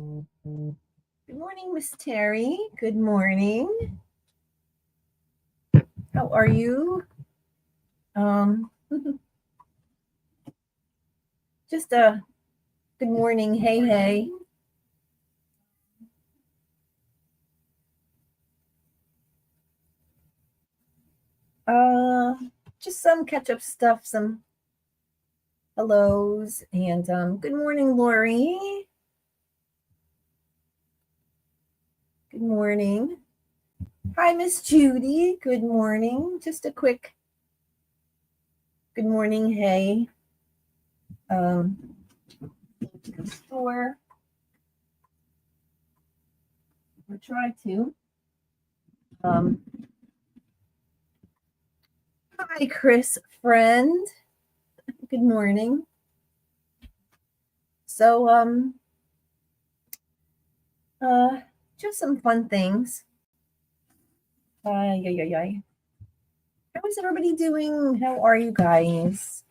Good morning, Miss Terry. Good morning. How are you? Just a good morning. Hey, hey. Just some catch-up stuff, some hellos, and good morning, Lori. Good morning. Hi, Miss Judy. Good morning. Just a quick good morning. Hey. To the store. Or try to. Hi, Chris, friend. Good morning. So, just some fun things. How is everybody doing? How are you guys?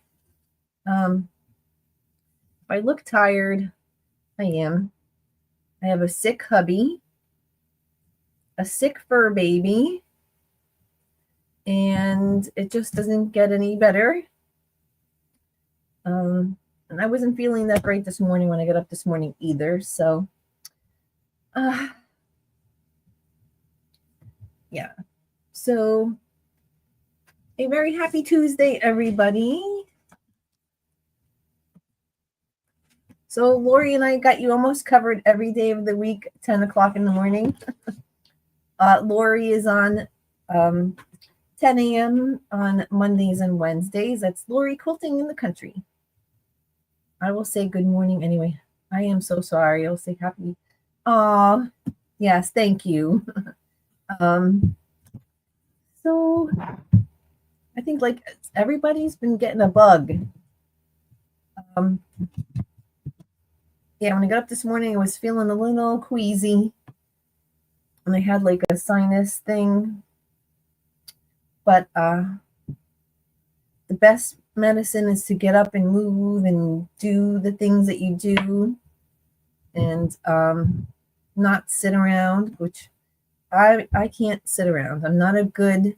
If I look tired, I am. I have a sick hubby, a sick fur baby, and it just doesn't get any better. And I wasn't feeling that great this morning when I got up this morning either. So, yeah. So, a very happy Tuesday, everybody. So Lori and I got you almost covered every day of the week, 10 o'clock in the morning. Lori is on 10 a.m. on Mondays and Wednesdays. That's Lori Quilting in the Country. I will say good morning anyway. I am so sorry. I'll say happy. Yes, thank you. So I think like everybody's been getting a bug. Yeah, when I got up this morning, I was feeling a little queasy. And I had like a sinus thing. But the best medicine is to get up and move and do the things that you do and not sit around, which I can't sit around. I'm not a good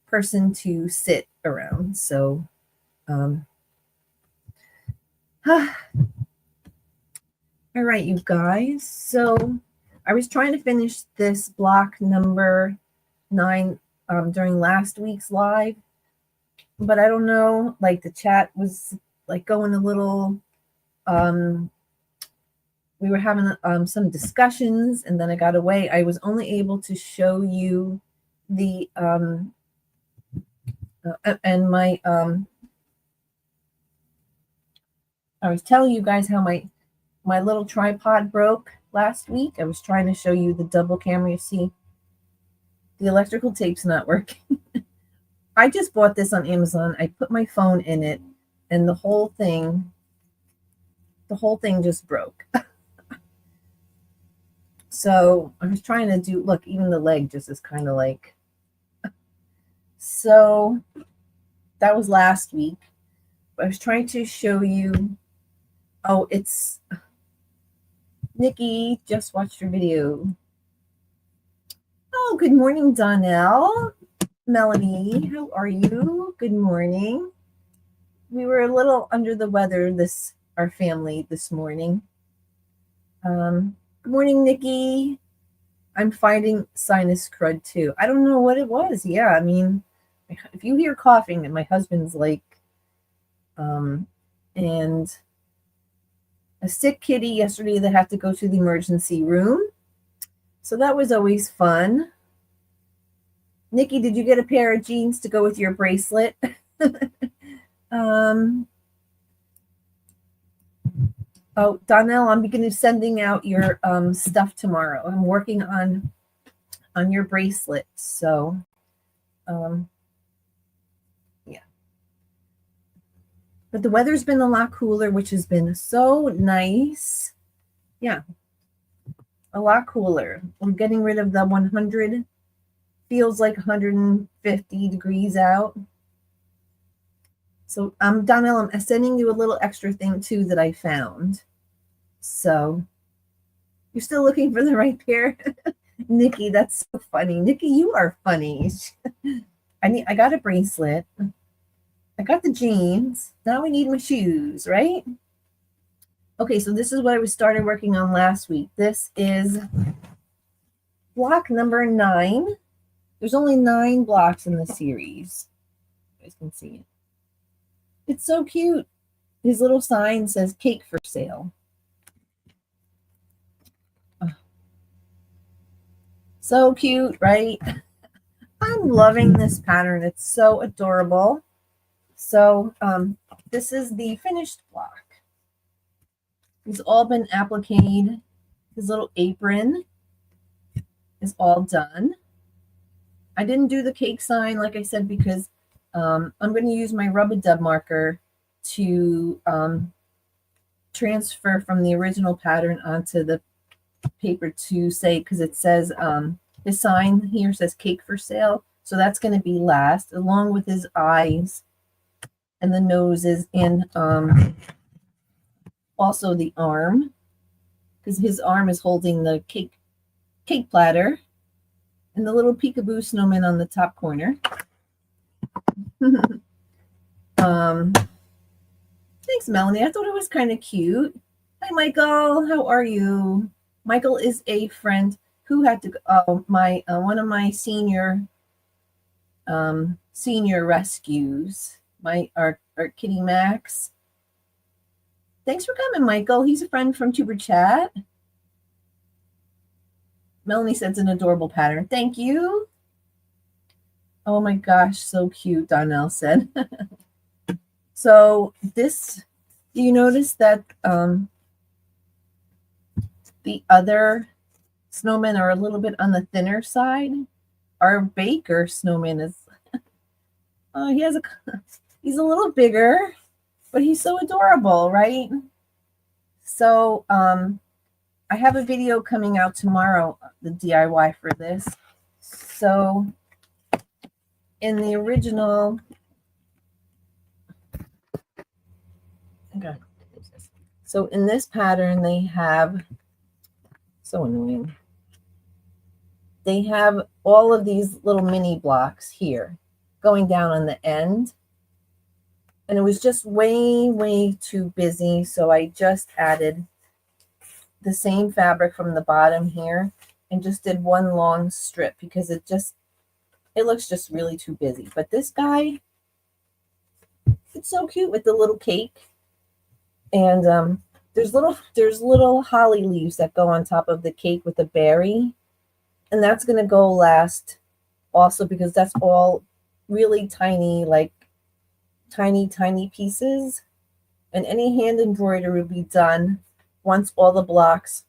person to sit around. So all right, you guys. So I was trying to finish this block number 9 during last week's live, but I don't know, like the chat was like going a little, we were having some discussions and then I got away. I was only able to show you the, and my, I was telling you guys how my little tripod broke last week. I was trying to show you the double camera. You see, the electrical tape's not working. I just bought this on Amazon. I put my phone in it and the whole thing just broke. So I was trying to do, look, even the leg just is kind of like, so that was last week. I was trying to show you, oh, it's, Nikki just watched your video. Oh, good morning, Donnell. Melanie, how are you? Good morning. We were a little under the weather, our family this morning. Good morning, Nikki. I'm fighting sinus crud too. I don't know what it was. Yeah, I mean, if you hear coughing, and my husband's like, and a sick kitty yesterday that had to go to the emergency room. So that was always fun. Nikki, did you get a pair of jeans to go with your bracelet? Oh, Donnell, I'm beginning sending out your stuff tomorrow. I'm working on your bracelet. So, yeah. But the weather's been a lot cooler, which has been so nice. Yeah, a lot cooler. We're getting rid of the 100. Feels like 150 degrees out. So, Donnell, I'm sending you a little extra thing too that I found. So, You're still looking for the right pair? Nikki, that's so funny. Nikki, you are funny. I got a bracelet. I got the jeans. Now we need my shoes, right? Okay, so this is what I started working on last week. This is block number 9. There's only 9 blocks in the series. You guys can see it. It's so cute. His little sign says cake for sale. So cute, right? I'm loving this pattern. It's so adorable. So this is the finished block. It's all been appliqued. His little apron is all done. I didn't do the cake sign, like I said, because I'm going to use my rub-a-dub marker to transfer from the original pattern onto the paper to say, because it says the sign here says cake for sale. So that's going to be last, along with his eyes and the noses and also the arm, because his arm is holding the cake platter, and the little peekaboo snowman on the top corner. Thanks, Melanie. I thought it was kind of cute. Hi, Michael. How are you? Michael is a friend who had to one of my senior rescues. Our Kitty Max. Thanks for coming, Michael. He's a friend from Tuber Chat. Melanie said it's an adorable pattern. Thank you. Oh my gosh, so cute, Donnell said. So this, do you notice that the other snowmen are a little bit on the thinner side? Our baker snowman is, he's a little bigger, but he's so adorable, right? So I have a video coming out tomorrow, the DIY for this. So in the original, okay. So in this pattern, they have, so annoying. They have all of these little mini blocks here going down on the end. And it was just way, way too busy. So I just added the same fabric from the bottom here and just did one long strip because it looks just really too busy. But this guy, it's so cute with the little cake. And there's little holly leaves that go on top of the cake with a berry. And that's going to go last also because that's all really tiny, like tiny pieces. And any hand embroidery will be done once all the blocks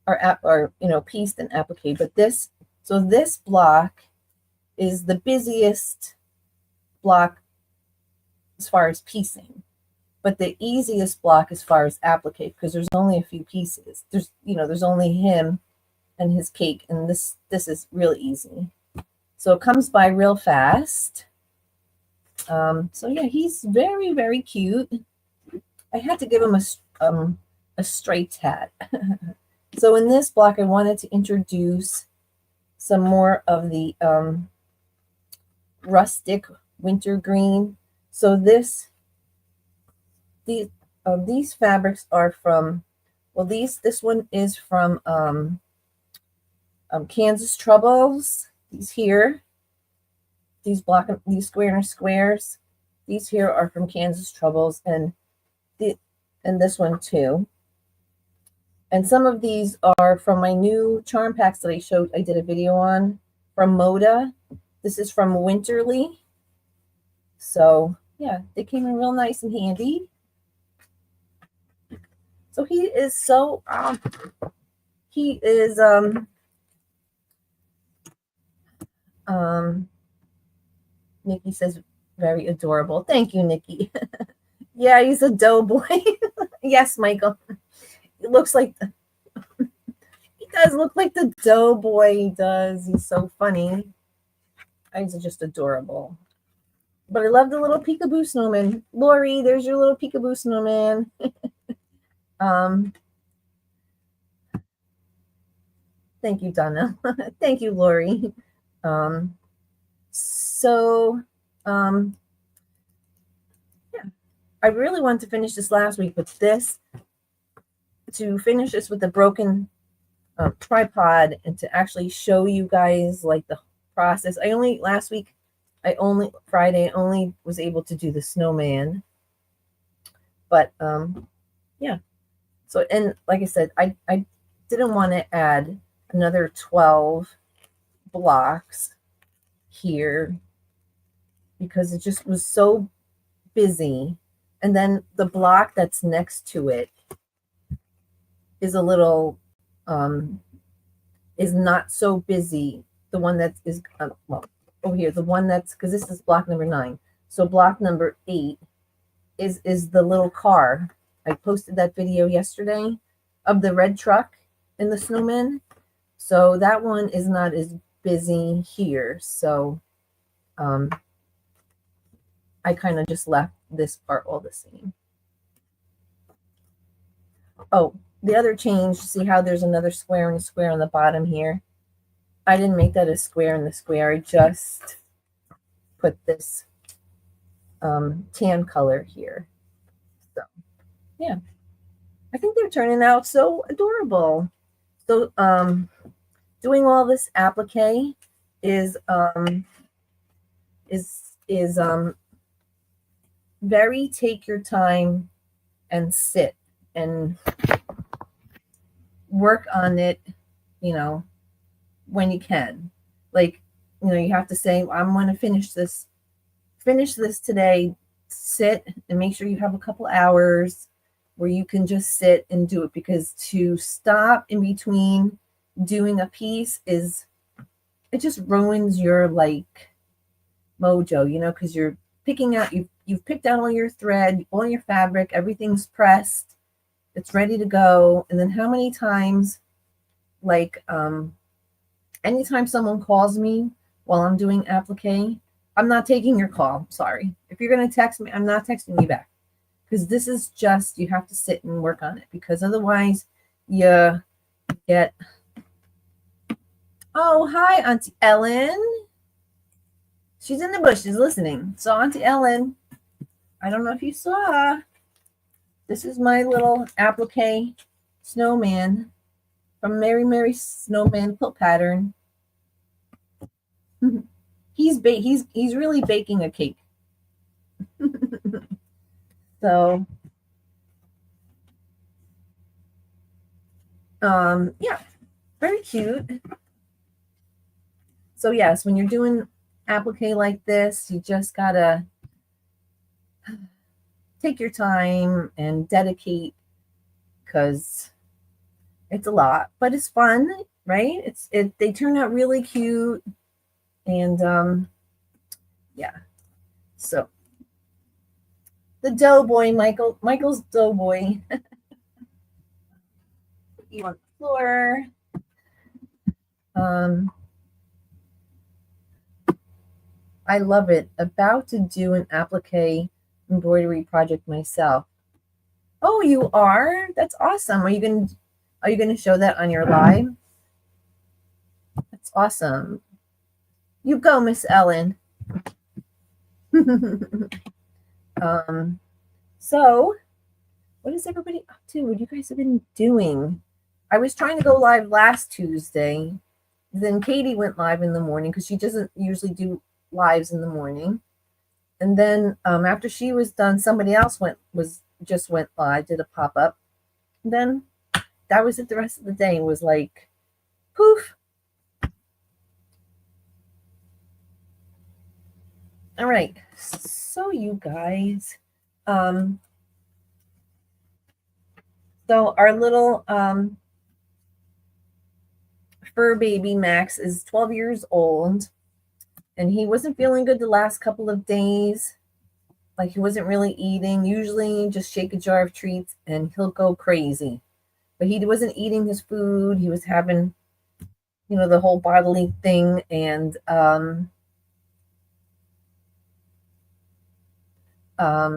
are pieced and appliqued. But this block is the busiest block as far as piecing, but the easiest block as far as applique because there's only a few pieces. There's only him and his cake, and this is really easy. So it comes by real fast. So yeah, he's very, very cute. I had to give him a straight hat. So in this block, I wanted to introduce some more of the rustic winter green. So these fabrics are from, well, this one is from Kansas Troubles. These here, these squares. These here are from Kansas Troubles, and this one too. And some of these are from my new charm packs that I did a video on from Moda. This is from Winterly. So yeah, they came in real nice and handy. So he is Nikki says very adorable. Thank you, Nikki. Yeah, he's a doughboy. Yes, Michael. It looks like he does look like the doughboy. He does. He's so funny. He's just adorable. But I love the little peekaboo snowman. Lori, there's your little peekaboo snowman. Thank you, Donna. Thank you, Lori. So, yeah, I really wanted to finish this last week, but to finish this with the broken tripod and to actually show you guys like the process. Last week, Friday, I only was able to do the snowman, but yeah. So, and like I said, I didn't want to add another 12 blocks here because it just was so busy. And then the block that's next to it is a little is not so busy. The one that is well over here, the one that's, because this is block number 9, so block number 8 is the little car. I posted that video yesterday of the red truck and the snowman, so that one is not as busy here. So I kind of just left this part all the same. Oh, the other change, see how there's another square and a square on the bottom here? I didn't make that a square in the square. I just put this tan color here. So, yeah. I think they're turning out so adorable. So, doing all this applique is very take your time and sit and work on it, when you can. Like, you have to say, I'm going to finish this today. Sit and make sure you have a couple hours where you can just sit and do it, because to stop in between doing a piece it just ruins your like mojo, because you're picking out, you've picked out all your thread, all your fabric, everything's pressed, it's ready to go. And then how many times, like anytime someone calls me while I'm doing applique, I'm not taking your call. Sorry. If you're going to text me, I'm not texting you back, because this is just, you have to sit and work on it, because otherwise you get, oh, hi, Auntie Ellen. She's in the bushes listening. So Auntie Ellen, I don't know if you saw, this is my little applique snowman from Mary Snowman quilt pattern. He's really baking a cake. So yeah, very cute. So yes, when you're doing applique like this, you just gotta take your time and dedicate, because it's a lot, but it's fun, right? They turn out really cute. And yeah, so the doughboy, Michael's doughboy. You on the floor. I love it. About to do an applique embroidery project myself. Oh, you are? That's awesome. Are you gonna show that on your live? That's awesome. You go, Miss Ellen. So what is everybody up to? What you guys have been doing? I was trying to go live last Tuesday. Then Katie went live in the morning, because she doesn't usually do lives in the morning. And then after she was done, somebody else went live, did a pop-up. Then that was it. The rest of the day was like poof. All right, so you guys, so our little fur baby Max is 12 years old, and he wasn't feeling good the last couple of days. Like, he wasn't really eating. Usually just shake a jar of treats and he'll go crazy, but he wasn't eating his food. He was having, the whole bodily thing. And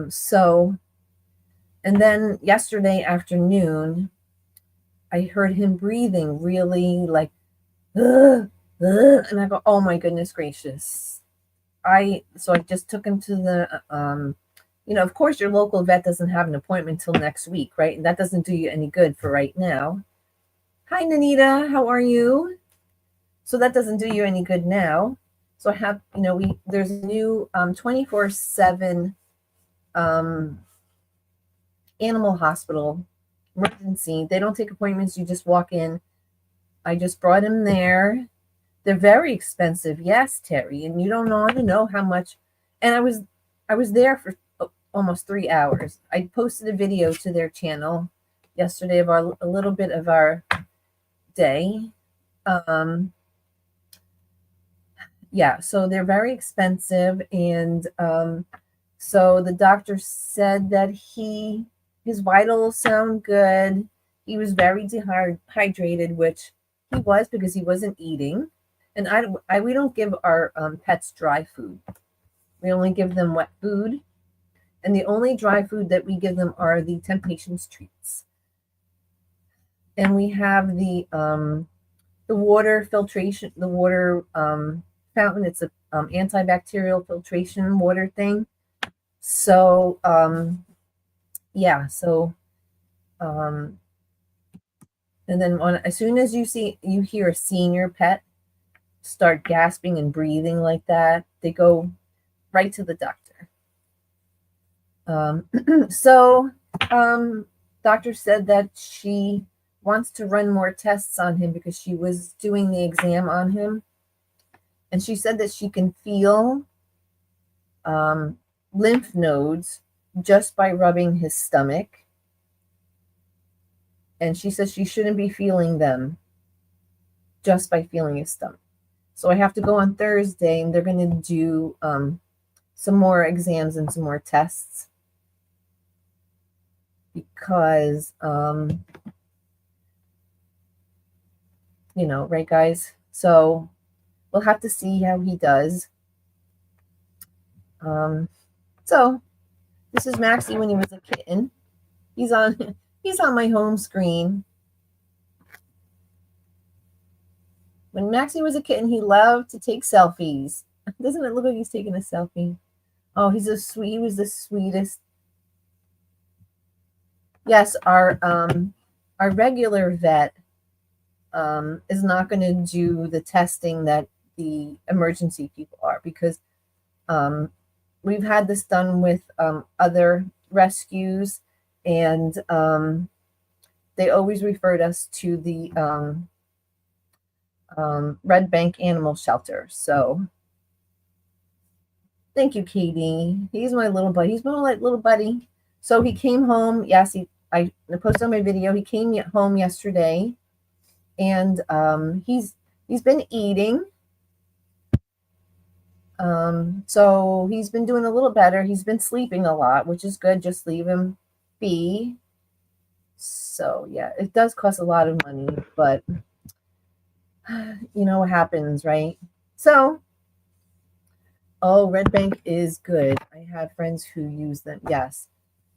so, and then yesterday afternoon, I heard him breathing really like ugh, ugh. And I go, oh my goodness gracious. So I just took him to the of course your local vet doesn't have an appointment till next week, right? And that doesn't do you any good for right now. Hi Nanita, how are you? So that doesn't do you any good now. So I have, there's a new 24/7 um, animal hospital emergency. They don't take appointments. You just walk in. I just brought him there. They're very expensive. Yes, Terry. And you don't want to know how much. And I was there for almost 3 hours. I posted a video to their channel yesterday of a little bit of our day. Yeah, so they're very expensive, and so the doctor said that his vitals sound good. He was very dehydrated, which he was because he wasn't eating. And we don't give our pets dry food. We only give them wet food, and the only dry food that we give them are the Temptations treats. And we have the water filtration, the water fountain. It's a antibacterial filtration water thing. So yeah, so and then as soon as you hear a senior pet start gasping and breathing like that, they go right to the doctor. So doctor said that she wants to run more tests on him because she was doing the exam on him, and she said that she can feel lymph nodes just by rubbing his stomach. And she says she shouldn't be feeling them just by feeling his stomach. So I have to go on Thursday, and they're going to do some more exams and some more tests because, right, guys? So we'll have to see how he does. So this is Maxie when he was a kitten. He's on my home screen. When Maxie was a kitten, he loved to take selfies. Doesn't it look like he's taking a selfie? Oh, he was the sweetest. Yes, our regular vet is not going to do the testing that the emergency people are, because we've had this done with other rescues, and they always referred us to the Red Bank Animal Shelter. So thank you, Katie. He's my little buddy. He's my little buddy. So he came home. Yes, I posted on my video. He came home yesterday, and he's been eating. So he's been doing a little better. He's been sleeping a lot, which is good. Just leave him be. So yeah, it does cost a lot of money, but you know what happens, right? So, oh, Red Bank is good. I have friends who use them. Yes.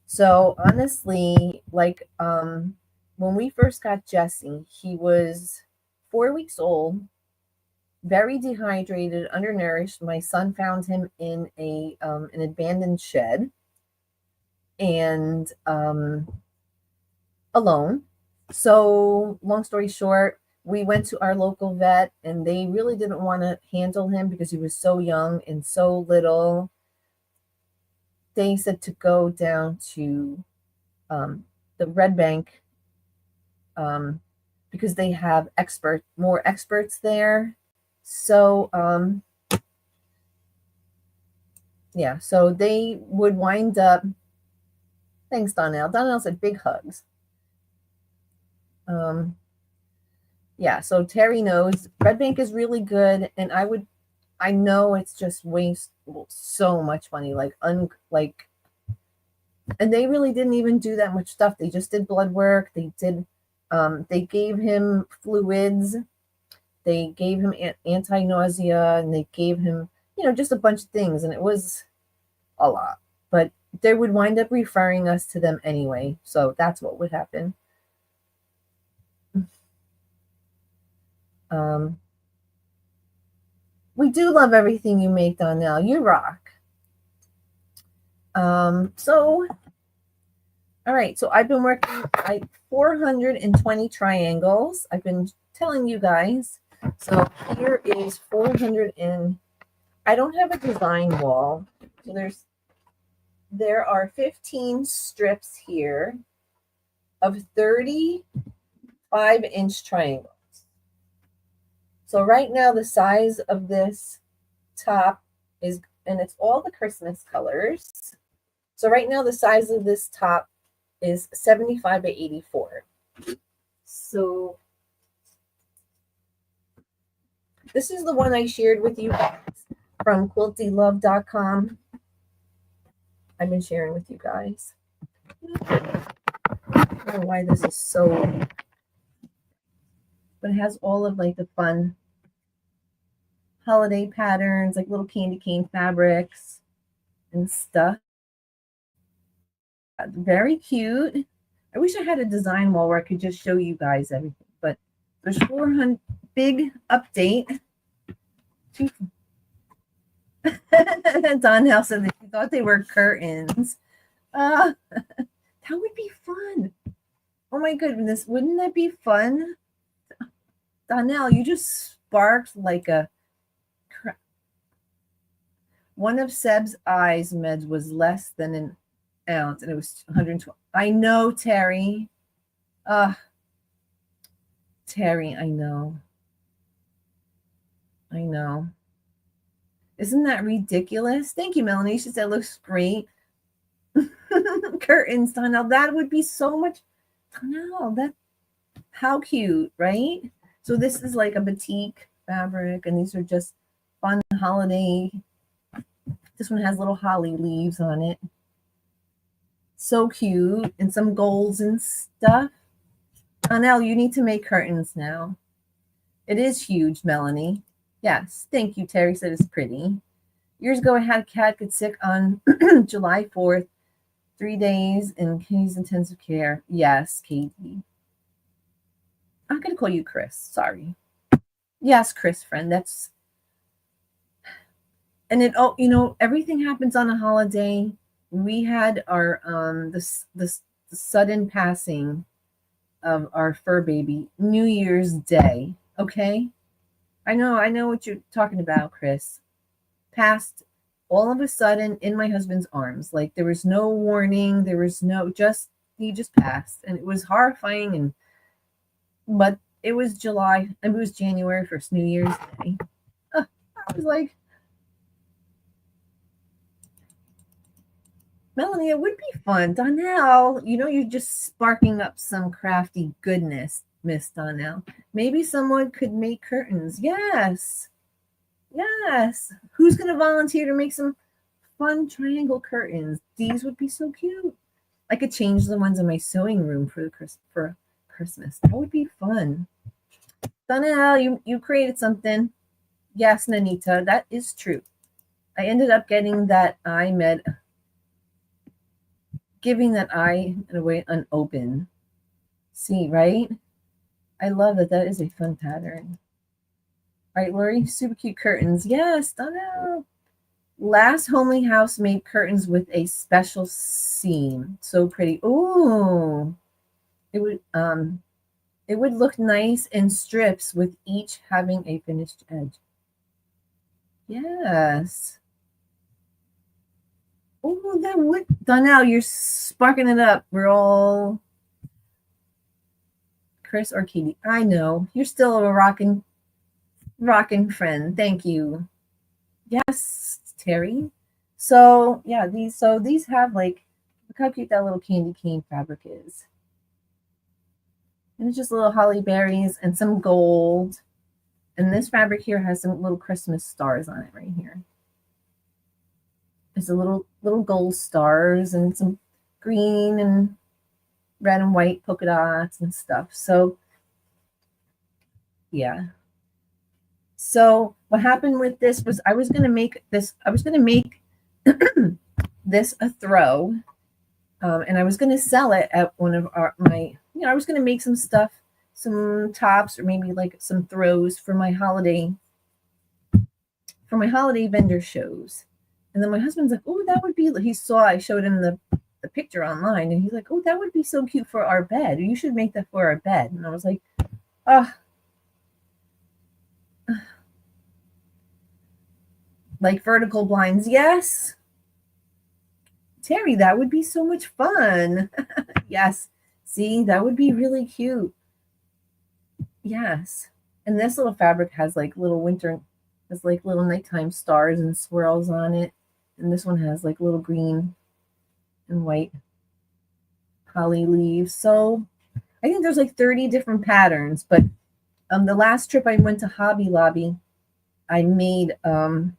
So honestly, like when we first got Jesse, he was 4 weeks old, very dehydrated, undernourished. My son found him in an abandoned shed, and alone. So long story short, we went to our local vet, and they really didn't want to handle him because he was so young and so little. They said to go down to the Red Bank because they have more experts there. So yeah, so they would wind up. Thanks, Donnell. Donnell said big hugs. Yeah, so Terry knows Red Bank is really good, and I know it's just so much money, and they really didn't even do that much stuff. They just did blood work. They gave him fluids. They gave him anti-nausea, and they gave him, just a bunch of things, and it was a lot. But they would wind up referring us to them anyway, so that's what would happen. We do love everything you make, Donnell. You rock. So, all right. So I've been working 420 triangles. I've been telling you guys. So here is 400 and I don't have a design wall. So there are 15 strips here of 35-inch triangles. So right now the size of this top is, and it's all the Christmas colors. So right now the size of this top is 75 by 84. So this is the one I shared with you guys from quiltylove.com. I've been sharing with you guys. I don't know why this is so, but it has all of like the fun holiday patterns, like little candy cane fabrics and stuff. Very cute. I wish I had a design wall where I could just show you guys everything, but there's 400 big update. Donnell said that she thought they were curtains. That would be fun. Oh my goodness, wouldn't that be fun? Donnell, you just sparked like a... One of Seb's eyes meds was less than an ounce, and it was 112. I know, Terry. Terry, I know. I know. Isn't that ridiculous? Thank you, Melanie. She said it looks great. Curtains, Donnell. That would be so much. Donnell, that, how cute, right? So this is like a batik fabric, and these are just fun holiday. This one has little holly leaves on it. So cute. And some golds and stuff. Donnell, you need to make curtains now. It is huge, Melanie. Yes. Thank you. Terry said it's pretty. Years ago, I had a cat get sick on July 4th. 3 days in Katie's intensive care. Yes, Katie. I'm going to call you Chris. Sorry. Yes, Chris, friend. That's... And it, oh, you know, everything happens on a holiday. We had our the sudden passing of our fur baby New Year's Day. Okay, I know what you're talking about, Chris. Passed all of a sudden in my husband's arms. Like there was no warning. There was no he just passed, and it was horrifying. But it was July. It was January 1st, New Year's Day. I was like, Melanie, it would be fun. Donnell, you know, you're just sparking up some crafty goodness, Miss Donnell. Maybe someone could make curtains. Yes. Yes. Who's going to volunteer to make some fun triangle curtains? These would be so cute. I could change the ones in my sewing room for Christmas. That would be fun. Donnell, you created something. Yes, Nanita, that is true. I ended up getting that giving that eye in a way unopened. See, right? I love that. That is a fun pattern. All right, Lori, super cute curtains. Yes, Donnell. Last homely house made curtains with a special seam. So pretty. Ooh. It would look nice in strips with each having a finished edge. Yes. Oh, that would, Donnell, you're sparking it up. We're all Chris or Katie. I know. You're still a rocking friend. Thank you. Yes, Terry. So yeah, these have like, look how cute that little candy cane fabric is. And it's just little holly berries and some gold. And this fabric here has some little Christmas stars on it right here. There's a little gold stars and some green and red and white polka dots and stuff. So yeah. So what happened with this was I was going to make this a throw, and I was going to sell it at one of I was going to make some stuff, some tops or maybe like some throws for my holiday for my holiday vendor shows. And then my husband's like, oh, that would be, I showed him the picture online, and he's like, oh, that would be so cute for our bed. You should make that for our bed. And I was like, oh, like vertical blinds. Yes. Terry, that would be so much fun. Yes. See, that would be really cute. Yes. And this little fabric has like little nighttime stars and swirls on it. And this one has like little green and white holly leaves. So I think there's like 30 different patterns. But the last trip I went to Hobby Lobby, I made a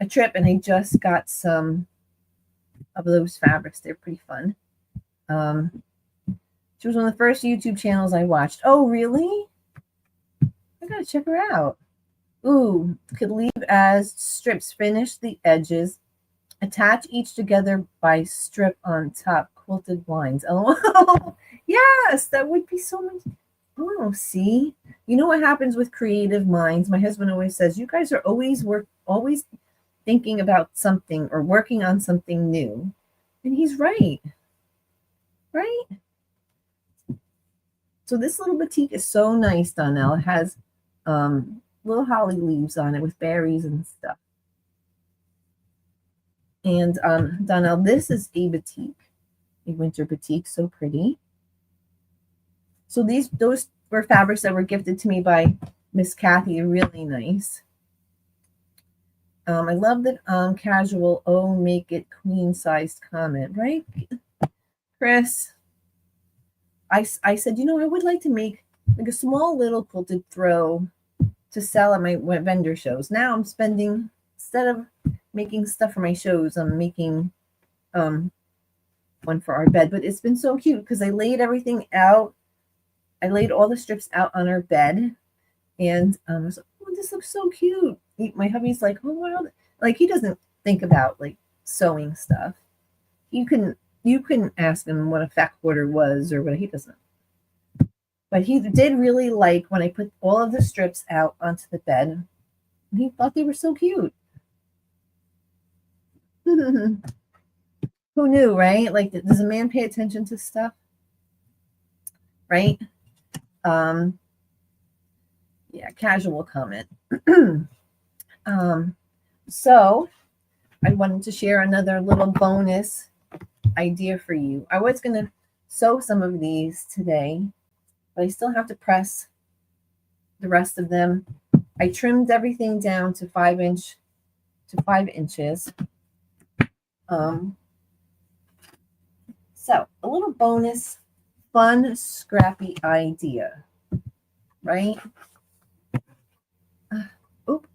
trip, and I just got some of those fabrics. They're pretty fun. She was one of the first YouTube channels I watched. Oh, really? I gotta check her out. Ooh, could leave as strips. Finish the edges. Attach each together by strip on top. Quilted blinds. Oh, yes, that would be so much. Oh, see? You know what happens with creative minds? My husband always says, you guys are always thinking about something or working on something new. And he's right. Right? So this little batik is so nice, Donnell. It has little holly leaves on it with berries and stuff. And Donnell, this is a batik, a winter batik, so pretty. So those were fabrics that were gifted to me by Miss Kathy. Really nice. I love that casual, oh, make it queen-sized comment, right, Chris? I said, I would like to make like a small little quilted throw to sell at my vendor shows. Now I'm spending, instead of making stuff for my shows, I'm making one for our bed. But it's been so cute because I laid everything out. I laid all the strips out on our bed, and I was like, oh, this looks so cute. My hubby's like, oh, wow. Like, he doesn't think about like sewing stuff. You couldn't ask him what a fat quarter was or what, he doesn't. But he did really like when I put all of the strips out onto the bed. He thought they were so cute. Who knew, right? Like, does a man pay attention to stuff? Right? Yeah, casual comment. So I wanted to share another little bonus idea for you. I was going to sew some of these today, but I still have to press the rest of them. I trimmed everything down to 5 inches. So a little bonus, fun, scrappy idea, right? Oop.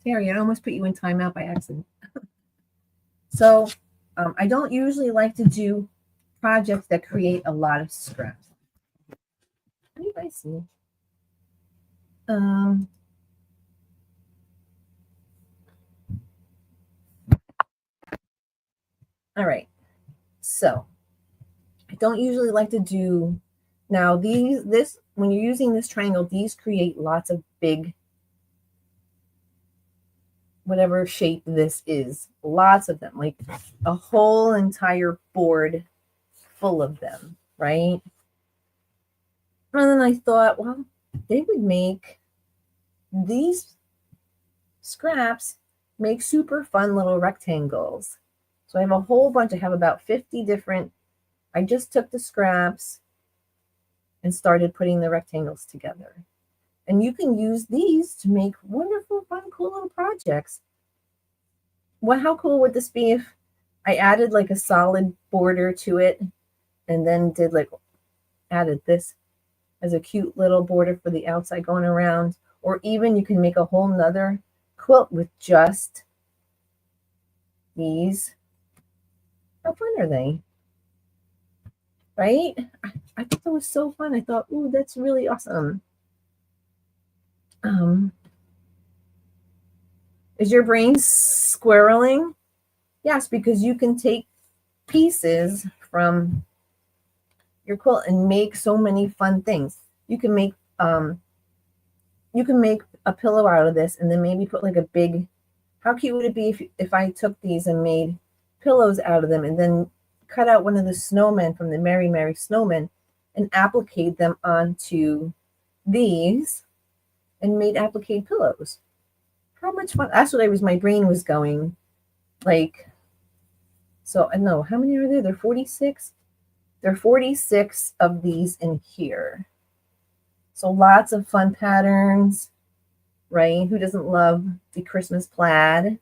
Terry, I almost put you in timeout by accident. So I don't usually like to do projects that create a lot of scraps. What do you guys see? All right. So I don't usually like to do, now when you're using this triangle, these create lots of big, whatever shape this is, lots of them, like a whole entire board full of them, right? And then I thought, well, they would make these scraps make super fun little rectangles. So I have a whole bunch. I have about 50 different. I just took the scraps and started putting the rectangles together. And you can use these to make wonderful, fun, cool little projects. Well, how cool would this be if I added like a solid border to it and then added this as a cute little border for the outside going around? Or even you can make a whole nother quilt with just these. How fun are they? Right? I thought that was so fun. I thought, ooh, that's really awesome. Is your brain squirreling? Yes, because you can take pieces from your quilt and make so many fun things. You can make you can make a pillow out of this and then maybe put like a big, how cute would it be if I took these and made pillows out of them and then cut out one of the snowmen from the Merry Snowman and applique them onto these and made applique pillows. How much fun. That's what my brain was going. Like, so I know, how many are there? There are 46. There are 46 of these in here. So lots of fun patterns, right? Who doesn't love the Christmas plaid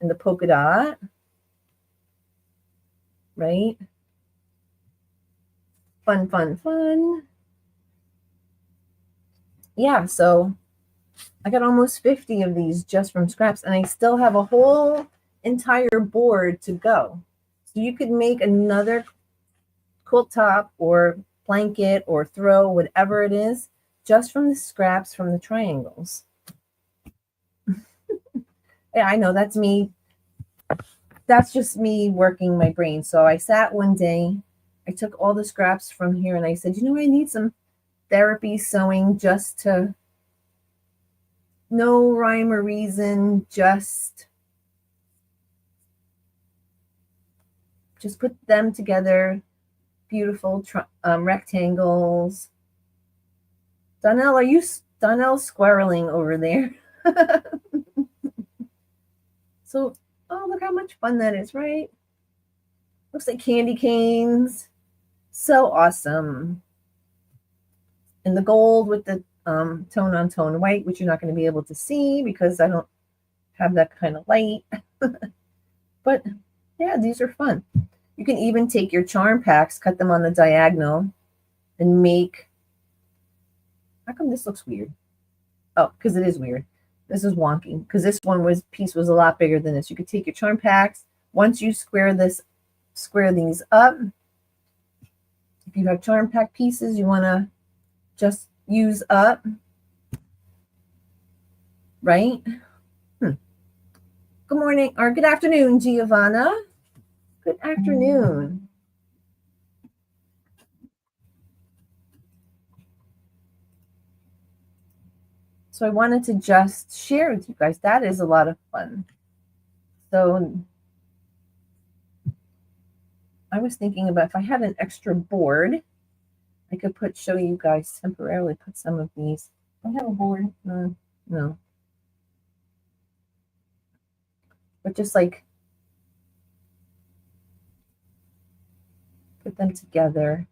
and the polka dot, right? Fun, fun, fun. Yeah, so I got almost 50 of these just from scraps, and I still have a whole entire board to go. So you could make another quilt top or blanket or throw, whatever it is, just from the scraps from the triangles. Yeah, I know, that's me. That's just me working my brain. So I sat one day, I took all the scraps from here and I said, you know, I need some therapy sewing, just to, no rhyme or reason, just put them together. Beautiful rectangles. Donnell, are you Donnell squirreling over there? So, oh, look how much fun that is, right? Looks like candy canes. So awesome. And the gold with the tone on tone white, which you're not going to be able to see because I don't have that kind of light. But yeah, these are fun. You can even take your charm packs, cut them on the diagonal, and make. How come this looks weird? Oh, because it is weird. This is wonky because this piece was a lot bigger than this. You could take your charm packs. Once you square these up. If you have charm pack pieces you want to just use up, right? Good morning or good afternoon, Giovanna. Good afternoon. So I wanted to just share with you guys. That is a lot of fun. So I was thinking about if I had an extra board, I could show you guys temporarily, put some of these. I have a board. No. But just like put them together.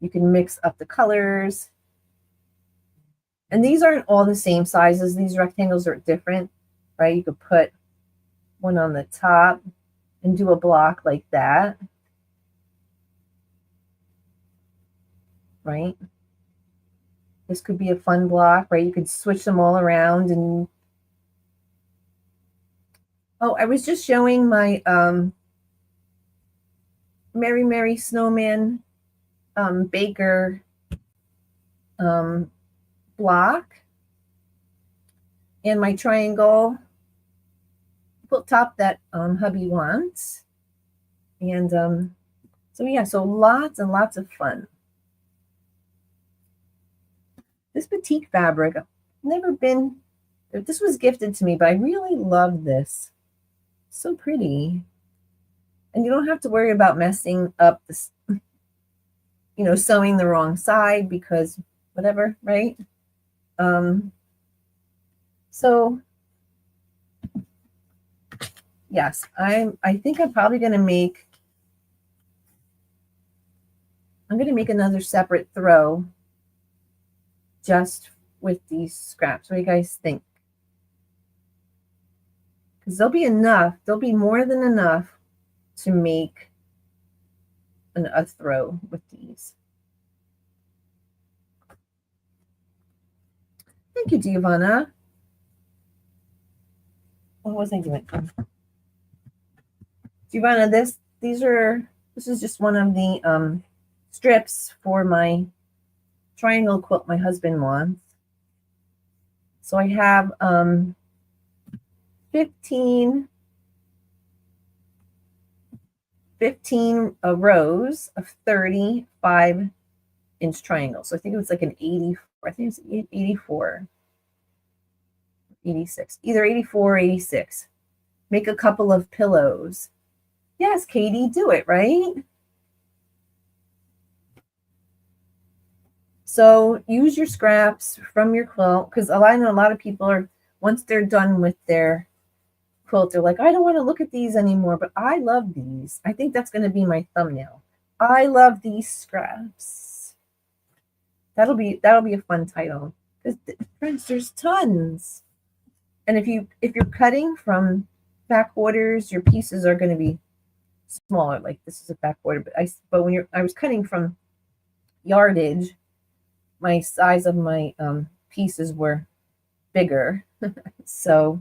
You can mix up the colors. And these aren't all the same sizes. These rectangles are different, right? You could put one on the top and do a block like that, right? This could be a fun block, right? You could switch them all around. And oh, I was just showing my Merry Snowman Baker block and my triangle quilt top that hubby wants. And so yeah, so lots and lots of fun. This batik fabric, I've never been, this was gifted to me, but I really love this. So pretty. And you don't have to worry about messing up this, sewing the wrong side because whatever, right? So yes, I think I'm probably going to make another separate throw just with these scraps. What do you guys think? Because there'll be more than enough to make a throw with these. Thank you, Giovanna. What was I doing? Giovanna, this is just one of the strips for my triangle quilt my husband wants. So I have 15 rows of 35-inch triangles. So I think it was like an 84. I think it's 84. 86, either 84 or 86. Make a couple of pillows. Yes, Katie, do it, right? So use your scraps from your quilt, because I know a lot of people are, once they're done with their quilt, they're like, I don't want to look at these anymore, but I love these. I think that's going to be my thumbnail. I love these scraps. That'll be a fun title. Friends, there's tons. And if you're cutting from back quarters, your pieces are going to be smaller. Like this is a back quarter, but when I was cutting from yardage, my size of my pieces were bigger. So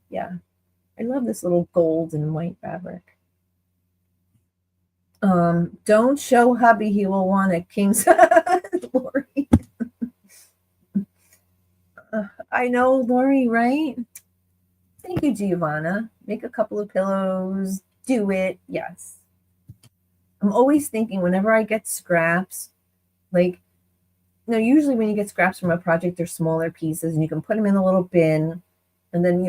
yeah, I love this little gold and white fabric. Don't show hubby, he will want a king's Lori. I know, Lori, right? Thank you, Giovanna. Make a couple of pillows. Do it. Yes. I'm always thinking whenever I get scraps, like, usually when you get scraps from a project, they're smaller pieces and you can put them in a little bin and then,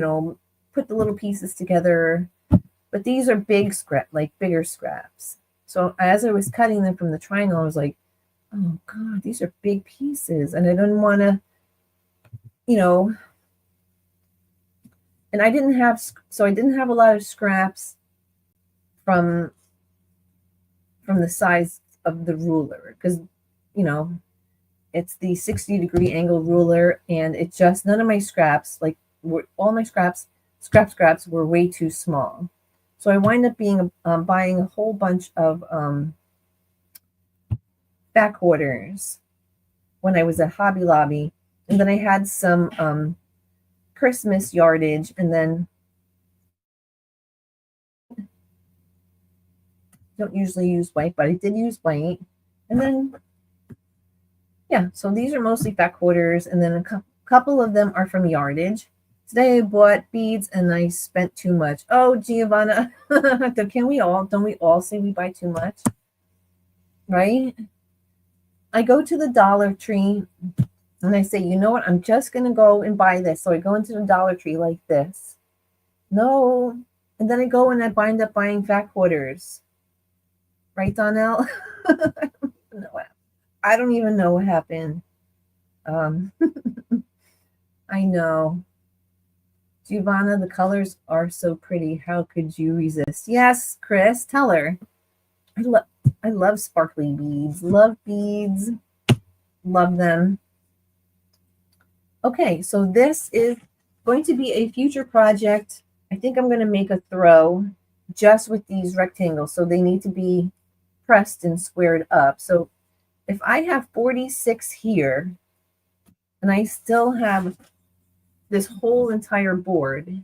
put the little pieces together. But these are bigger scraps. So as I was cutting them from the triangle, I was like, oh God, these are big pieces. And I didn't want to, and I didn't have a lot of scraps from the size of the ruler, because, it's the 60-degree angle ruler, and it just, none of my scraps, like all my scraps were way too small. So I wind up buying a whole bunch of back orders when I was at Hobby Lobby, and then I had some Christmas yardage, and then don't usually use white, but I did use white, and then yeah. So these are mostly back quarters, and then a couple of them are from yardage. Today I bought beads and I spent too much. Oh, Giovanna, don't we all say we buy too much? Right? I go to the Dollar Tree and I say, you know what? I'm just going to go and buy this. So I go into the Dollar Tree like this. No. And then I go and I wind up buying fat quarters. Right, Donnell? I don't even know what happened. I know. Giovanna, the colors are so pretty. How could you resist? Yes, Chris, tell her. I love sparkly beads. Love beads. Love them. Okay, so this is going to be a future project. I think I'm going to make a throw just with these rectangles. So they need to be pressed and squared up. So if I have 46 here, and I still have this whole entire board,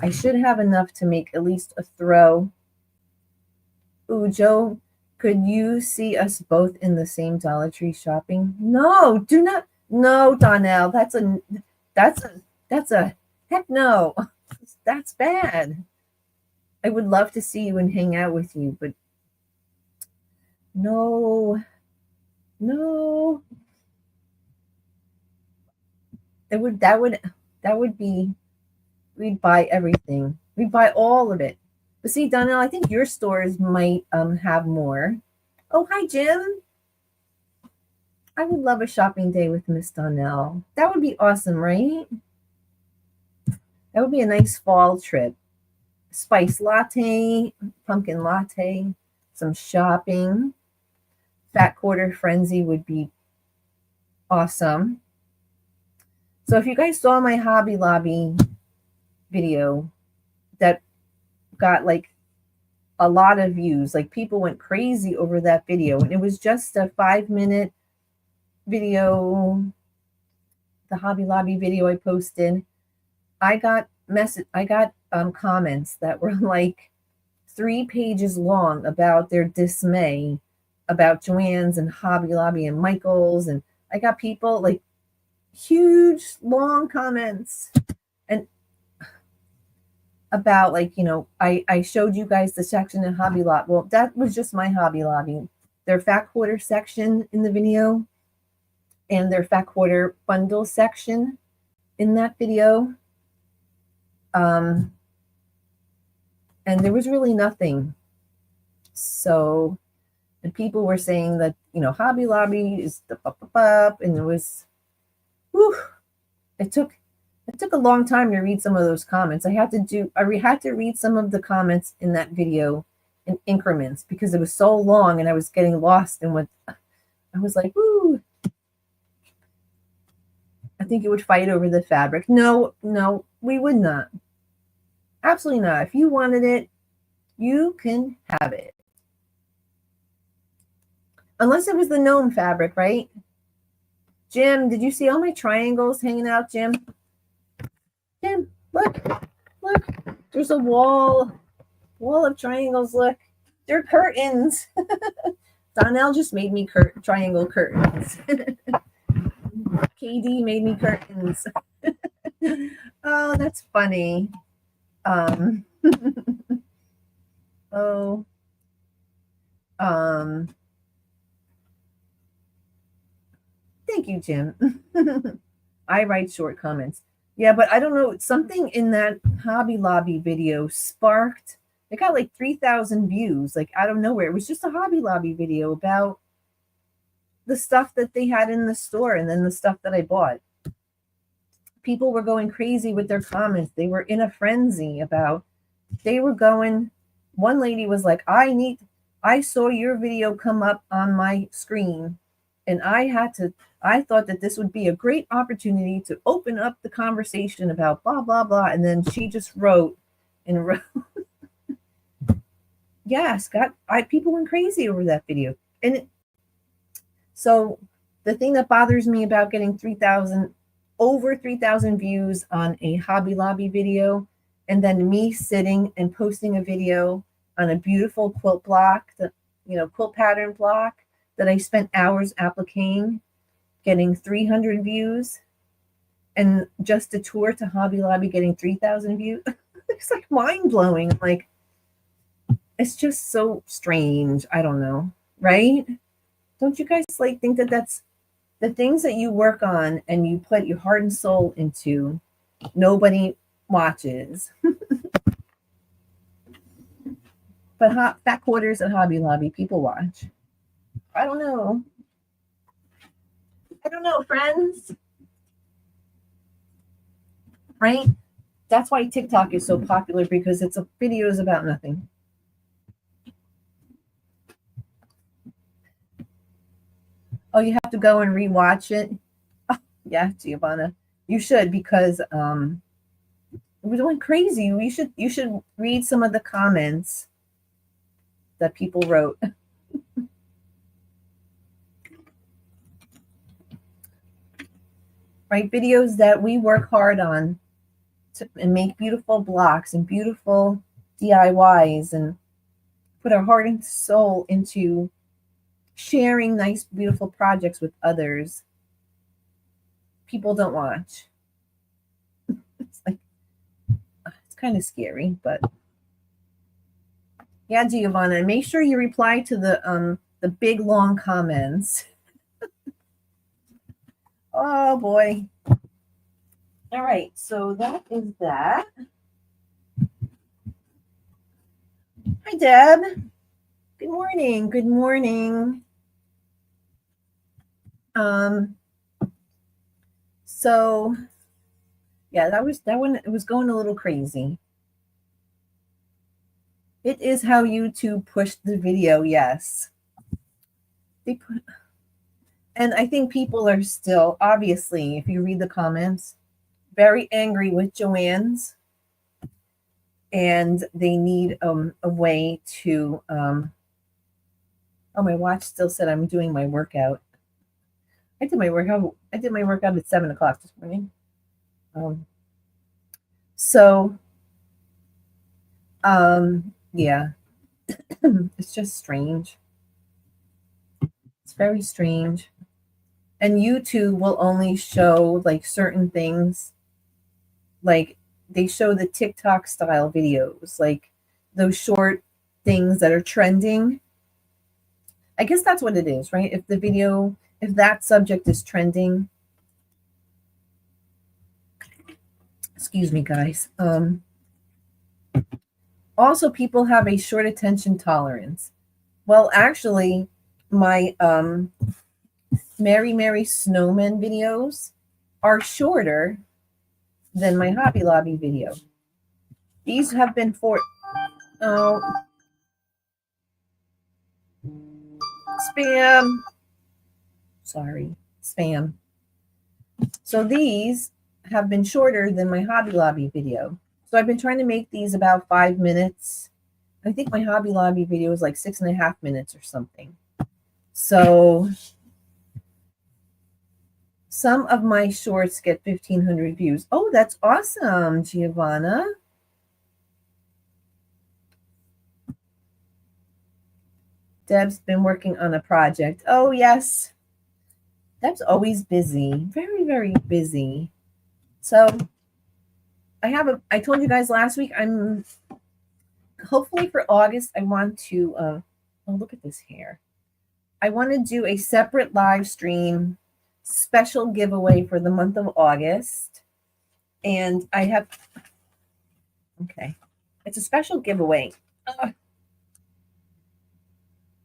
I should have enough to make at least a throw. Ooh, Joe, could you see us both in the same Dollar Tree shopping? No, do not. No, Donnell, that's a heck no. That's bad. I would love to see you and hang out with you, but no. That would be, we'd buy everything. We'd buy all of it. But see, Donnell, I think your stores might have more. Oh, hi, Jim. I would love a shopping day with Miss Donnell. That would be awesome, right? That would be a nice fall trip. Spice latte, pumpkin latte, some shopping. Fat quarter frenzy would be awesome. So if you guys saw my Hobby Lobby video that got like a lot of views, like people went crazy over that video, and it was just a 5-minute video, the Hobby Lobby video I posted. I got comments that were like 3 pages long about their dismay about Joann's and Hobby Lobby and Michael's, and I got people like huge long comments and about like, I showed you guys the section in Hobby Lobby. Well, that was just my Hobby Lobby. Their fat quarter section in the video and their fat quarter bundle section. in that video. And there was really nothing. So, and people were saying that, you know, Hobby Lobby is the up, and it was, whew, it took a long time to read some of those comments. I had to read some of the comments in that video in increments because it was so long and I was getting lost in what I was like, woo. I think you would fight over the fabric. No, we would not. Absolutely not. If you wanted it, you can have it. Unless it was the gnome fabric, right? Jim, did you see all my triangles hanging out, Jim? Jim, look. There's a wall of triangles. Look, they're curtains. Donnell just made me triangle curtains. KD made me curtains. Oh, that's funny. Thank you, Jim. I write short comments. Yeah, but I don't know. Something in that Hobby Lobby video sparked. It got like 3,000 views, like out of nowhere. It was just a Hobby Lobby video about the stuff that they had in the store and then the stuff that I bought. People were going crazy with their comments. They were in a frenzy about, one lady was like, I saw your video come up on my screen and I thought that this would be a great opportunity to open up the conversation about blah, blah, blah. And then she just wrote. Yes, people went crazy over that video. And so the thing that bothers me about getting over 3,000 views on a Hobby Lobby video, and then me sitting and posting a video on a beautiful quilt block, quilt pattern block that I spent hours appliquing, getting 300 views, and just a tour to Hobby Lobby getting 3,000 views. It's like mind blowing. Like, it's just so strange. I don't know, right? Don't you guys think that that's the things that you work on and you put your heart and soul into, nobody watches. But fat quarters at Hobby Lobby, people watch. I don't know, friends. Right? That's why TikTok is so popular, because it's videos about nothing. Oh, you have to go and rewatch it? Oh, yeah, Giovanna. You should, because we went crazy. You should read some of the comments that people wrote. Right? Videos that we work hard on and make beautiful blocks and beautiful DIYs and put our heart and soul into sharing nice, beautiful projects with others. People don't watch. It's kind of scary, but yeah, Giovanna, and make sure you reply to the big long comments. Oh boy. All right, so that is that. Hi, Deb. Good morning. Good morning. So yeah, that one. It was going a little crazy. It is how YouTube pushed the video. Yes, and I think people are still, obviously, if you read the comments, very angry with Joann's, and they need a way to. Oh, my watch still said I'm doing my workout. I did my workout at 7 o'clock this morning. Yeah, it's just strange. It's very strange. And YouTube will only show like certain things. Like they show the TikTok style videos, like those short things that are trending. I guess that's what it is, right? If that subject is trending, Excuse me, guys. Also, people have a short attention tolerance. Well, actually, my Mary Snowman videos are shorter than my Hobby Lobby video. These have been spam. Sorry, spam. So these have been shorter than my Hobby Lobby video. So I've been trying to make these about 5 minutes. I think my Hobby Lobby video is like 6.5 minutes or something. So some of my shorts get 1,500 views. Oh, that's awesome, Giovanna. Deb's been working on a project. Oh, yes. Deb's always busy. Very, very busy. So I told you guys last week, I'm hopefully for August, I want to, oh, look at this hair. I want to do a separate live stream special giveaway for the month of August. And I have, okay, it's a special giveaway.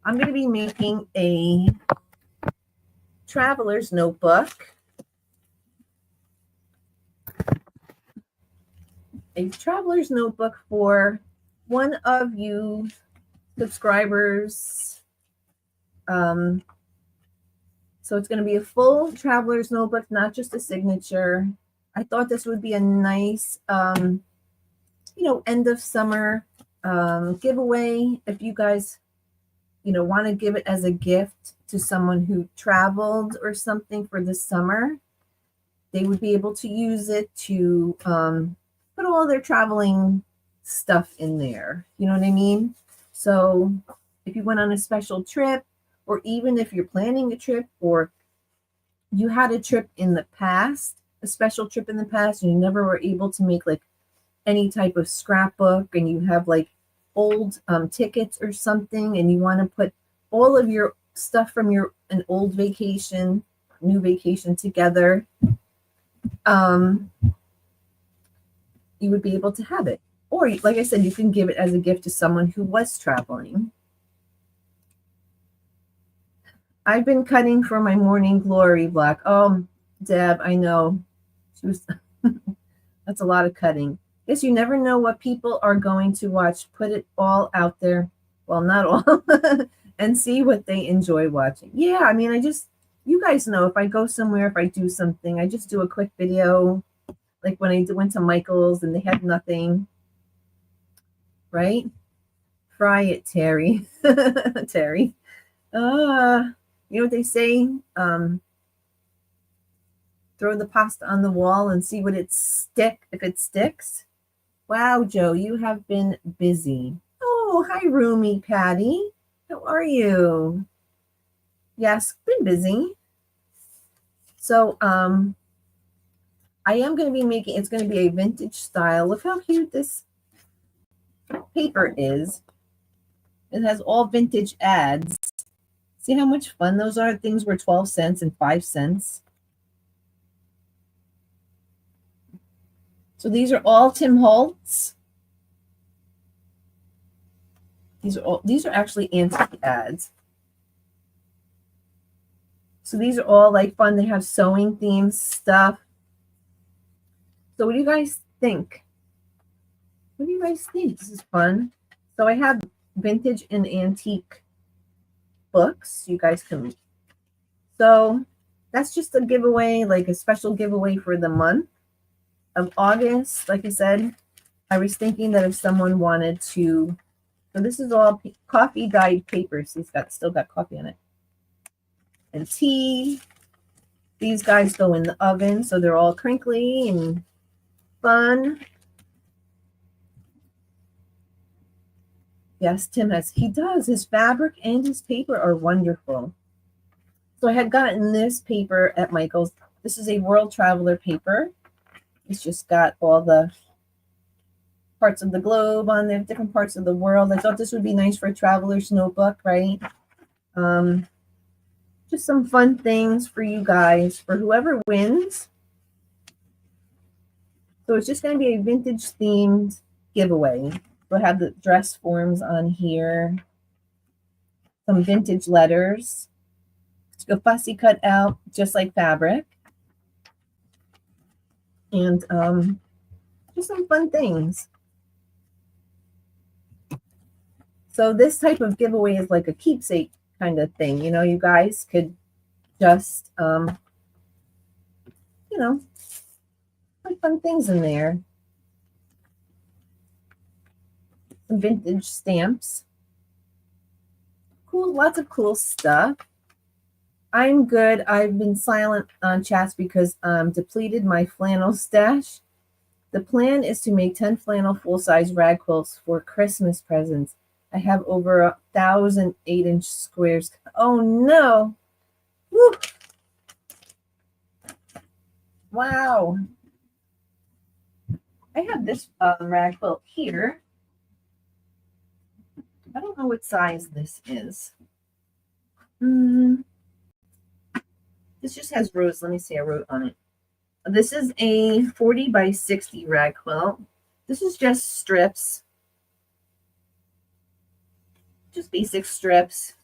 I'm going to be making a traveler's notebook. A traveler's notebook for one of you subscribers. So it's going to be a full traveler's notebook, not just a signature. I thought this would be a nice, end of summer giveaway. If you guys, want to give it as a gift to someone who traveled or something for the summer, they would be able to use it to put all their traveling stuff in there. You know what I mean? So if you went on a special trip, or even if you're planning a trip, or you had a trip in the past, a special trip in the past, and you never were able to make like any type of scrapbook, and you have like old tickets or something, and you want to put all of your stuff from an old vacation, new vacation together, you would be able to have it. Or like I said, you can give it as a gift to someone who was traveling. I've been cutting for my morning glory block. Oh, Deb, I know. That's a lot of cutting. Guess you never know what people are going to watch. Put it all out there. Well, not all. And see what they enjoy watching. Yeah, I mean, you guys know if I go somewhere, if I do something, I just do a quick video. Like when I went to Michael's and they had nothing. Right? Fry it, Terry. Terry. You know what they say? Throw the pasta on the wall and see if it sticks. Wow, Joe, you have been busy. Oh, hi, Roomy Patty. How are you? Yes, been busy. So, I am going to be it's going to be a vintage style. Look how cute this paper is. It has all vintage ads. See how much fun those are? Things were 12 cents and 5 cents. So these are all Tim Holtz. These are actually antique ads. So these are all like fun. They have sewing themed stuff. So what do you guys think? What do you guys think? This is fun. So I have vintage and antique books. You guys can. So that's just a giveaway, like a special giveaway for the month of August. Like I said, I was thinking that if someone wanted to, so this is all coffee dyed paper. So it's still got coffee on it. And tea. These guys go in the oven, so they're all crinkly and fun. Yes, Tim he does. His fabric and his paper are wonderful. So I had gotten this paper at Michael's. This is a World Traveler paper. It's just got all the parts of the globe on there, different parts of the world. I thought this would be nice for a traveler's notebook, right? Just some fun things for you guys, for whoever wins. So it's just going to be a vintage themed giveaway. We'll have the dress forms on here, some vintage letters, a fussy cut out just like fabric, and just some fun things. So this type of giveaway is like a keepsake kind of thing. You know, you guys could just, you know, put fun things in there. Some vintage stamps. Cool, lots of cool stuff. I'm good. I've been silent on chats because depleted my flannel stash. The plan is to make 10 flannel full-size rag quilts for Christmas presents. I have over 1,000 8-inch squares. Oh no! Woo. Wow. I have this rag quilt here. I don't know what size this is. This just has rows. Let me see. I wrote on it. This is a 40 by 60 rag quilt. This is just strips. Just basic strips.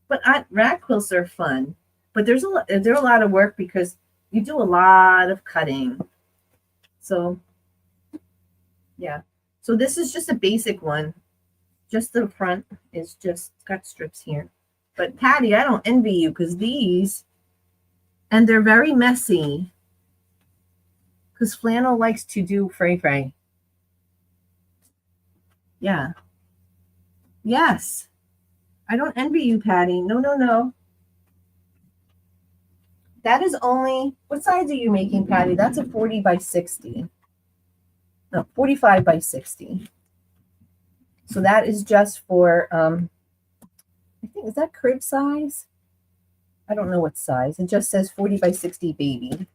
But rag quilts are fun. But they're a lot of work because you do a lot of cutting. So, yeah. So this is just a basic one. Just the front is just got strips here. But Patty, I don't envy you because these, and they're very messy. Because flannel likes to do fray. Yeah. Yes. I don't envy you, Patty. No. That is only, what size are you making, Patty? That's a 40 by 60. No, 45 by 60. So that is just for, I think, is that crib size? I don't know what size. It just says 40 by 60 baby.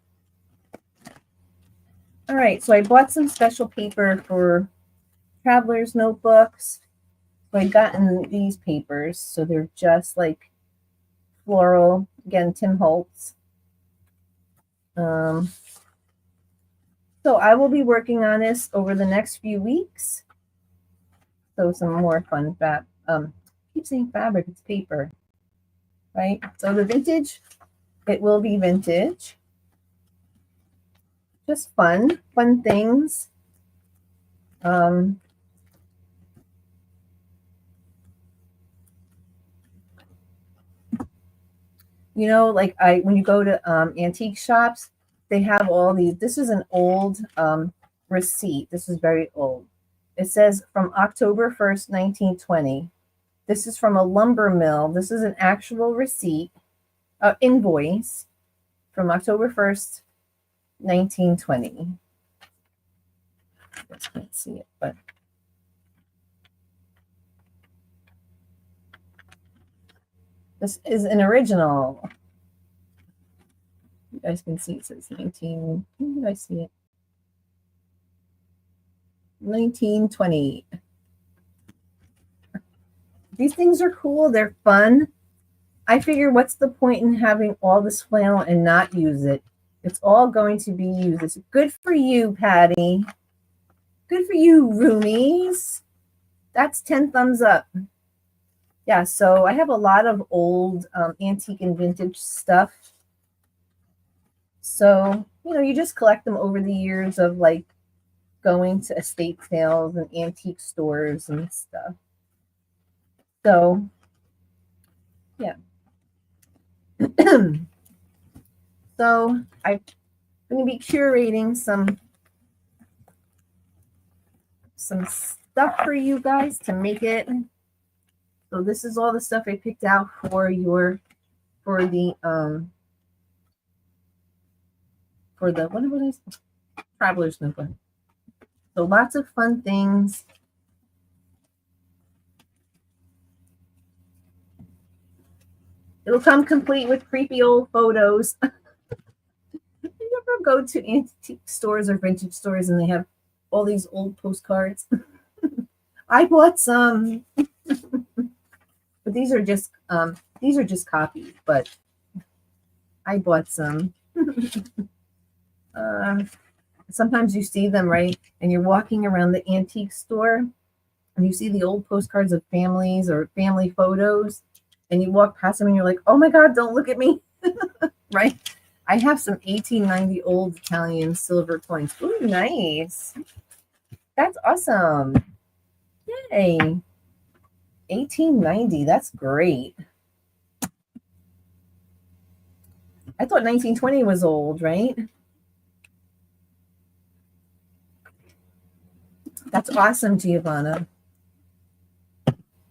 All right, so I bought some special paper for traveler's notebooks. So I've gotten these papers. So they're just like floral. Again, Tim Holtz. So I will be working on this over the next few weeks. So some more fun keep saying fabric, it's paper, right? So the vintage, it will be vintage. Just fun things. You know, like when you go to antique shops, they have all these. This is an old receipt. This is very old. It says from October 1st, 1920. This is from a lumber mill. This is an actual receipt, invoice from October 1st, 1920. I just can't see it, but this is an original. You guys can see it says 19. Did I see it? 1920. These things are cool. They're fun. I figure what's the point in having all this flannel and not use it? It's all going to be used. It's good for you, Patty. Good for you, roomies. That's 10 thumbs up. Yeah, so I have a lot of old antique and vintage stuff. So, you know, you just collect them over the years of like going to estate sales and antique stores and stuff. So, yeah. So I'm going to be curating some stuff for you guys to make it. So this is all the stuff I picked out for the what is it? Traveler's notebook. So lots of fun things. It'll come complete with creepy old photos. You ever go to antique stores or vintage stores and they have all these old postcards? I bought some, but these are just copies. But I bought some. sometimes you see them, right? And you're walking around the antique store and you see the old postcards of families or family photos, and you walk past them and you're like, oh my God, don't look at me, right? I have some 1890 old Italian silver coins. Ooh, nice. That's awesome. Yay. 1890. That's great. I thought 1920 was old, right? That's awesome, Giovanna.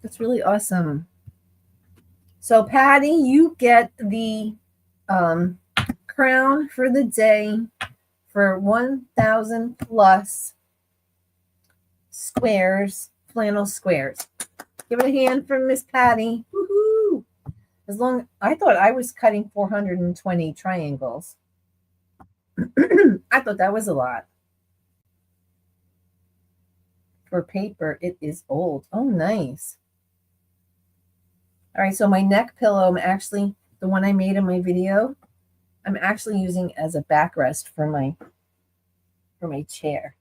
That's really awesome. So, Patty, you get the crown for the day for 1,000 plus squares, flannel squares. Give it a hand for Miss Patty. Woohoo! I thought I was cutting 420 triangles. I thought that was a lot. For paper, it is old. Oh, nice. All right, so my neck pillow, I'm actually, the one I made in my video, I'm actually using as a backrest for my chair.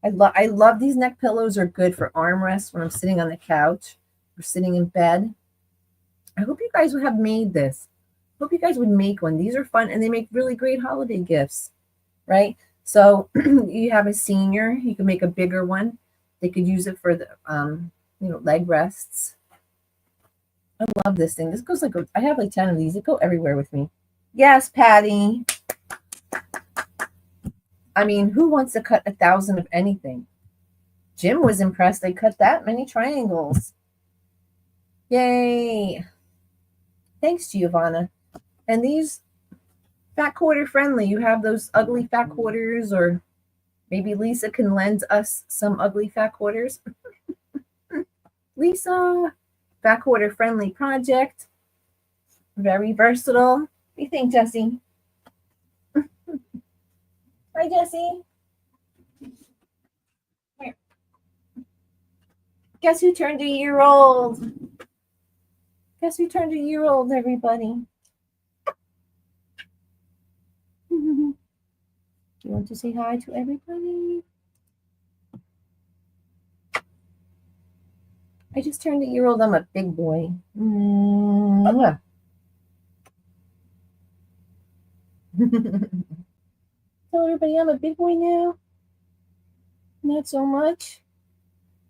I love these neck pillows. Are good for armrests when I'm sitting on the couch or sitting in bed. I hope you guys would have made this. I hope you guys would make one. These are fun and they make really great holiday gifts, right? So you have a senior, you can make a bigger one. They could use it for the leg rests. I love this thing. This goes like I have like 10 of these. They go everywhere with me. Yes, Patty. I mean, who wants to cut 1,000 of anything? Jim was impressed I cut that many triangles. Yay. Thanks, Giovanna. And these fat quarter friendly. You have those ugly fat quarters, or maybe Lisa can lend us some ugly fat quarters. Lisa, fat quarter friendly project. Very versatile. What do you think, Jessie? Hi, Jessie. Here. Guess who turned a year old? Guess who turned a year old, everybody? You want to say hi to everybody? I just turned a year old. I'm a big boy. Tell everybody I'm a big boy now. Not so much.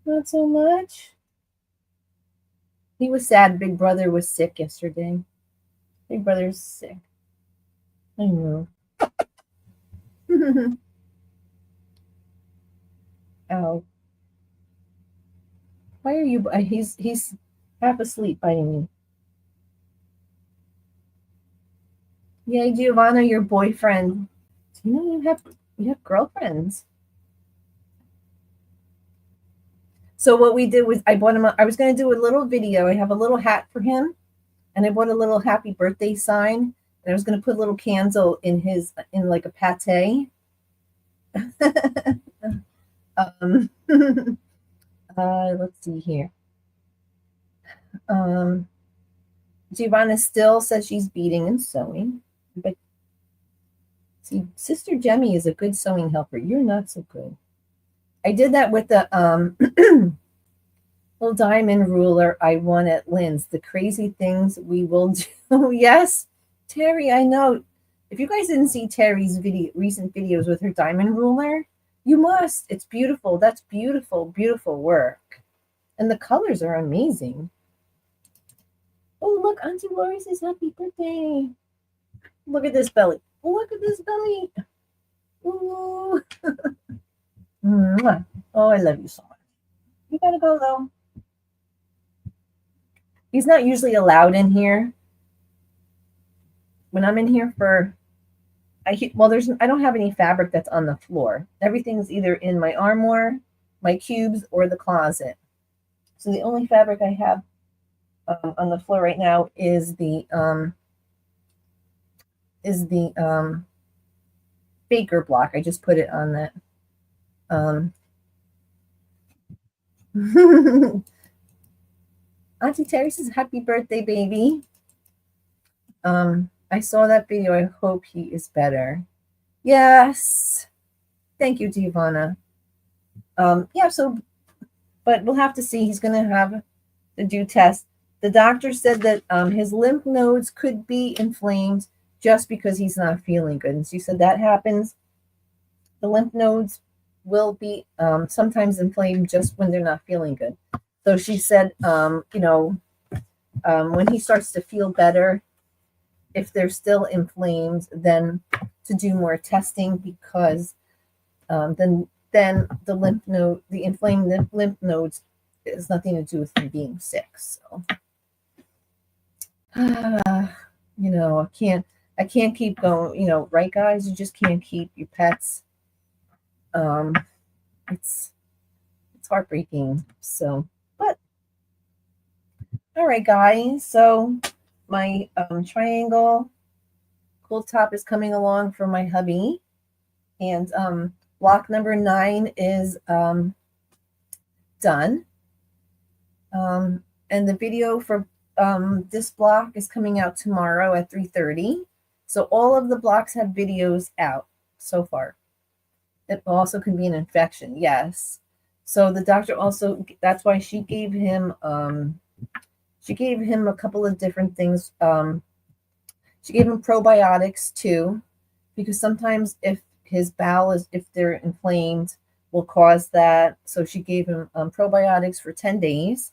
Not so much. He was sad. Big brother was sick yesterday. Big brother's sick. I know. Oh. Why are you? He's half asleep biting me. Yay, Giovanna, your boyfriend. Do you know you have girlfriends? So what we did was I bought him. I was going to do a little video. I have a little hat for him, and I bought a little happy birthday sign. And I was going to put a little candle in like a pate. Let's see here. Giovanna still says she's beading and sewing, but see, Sister Jemmy is a good sewing helper. You're not so good. I did that with the little diamond ruler I won at Lynn's. The crazy things we will do. Yes, Terry, I know. If you guys didn't see Terry's recent videos with her diamond ruler, you must. It's beautiful. That's beautiful, beautiful work. And the colors are amazing. Oh, look, Auntie Lori says happy birthday. Look at this belly. Look at this belly. Ooh. Oh, I love you so much. You gotta go, though. He's not usually allowed in here. When I'm in here I don't have any fabric that's on the floor. Everything's either in my armoire, my cubes, or the closet. So the only fabric I have on the floor right now is the baker block. I just put it on that. Auntie Terry says happy birthday, baby. I saw that video. I hope he is better. Yes. Thank you, Giovanna. Yeah, so, but we'll have to see. He's going to have to do tests. The doctor said that his lymph nodes could be inflamed just because he's not feeling good. And she said that happens. The lymph nodes will be sometimes inflamed just when they're not feeling good. So she said, when he starts to feel better, if they're still inflamed, then to do more testing because then the inflamed lymph nodes has nothing to do with him being sick. So, I can't keep going. Right, guys? You just can't keep your pets. It's heartbreaking. So, but all right, guys. So my triangle quilt top is coming along for my hubby, and block number 9 is done. And the video for this block is coming out tomorrow at 3:30. So all of the blocks have videos out so far. It also can be an infection, yes. So the doctor also, that's why she gave him a couple of different things. She gave him probiotics too, because sometimes if his bowel if they're inflamed, will cause that. So she gave him probiotics for 10 days.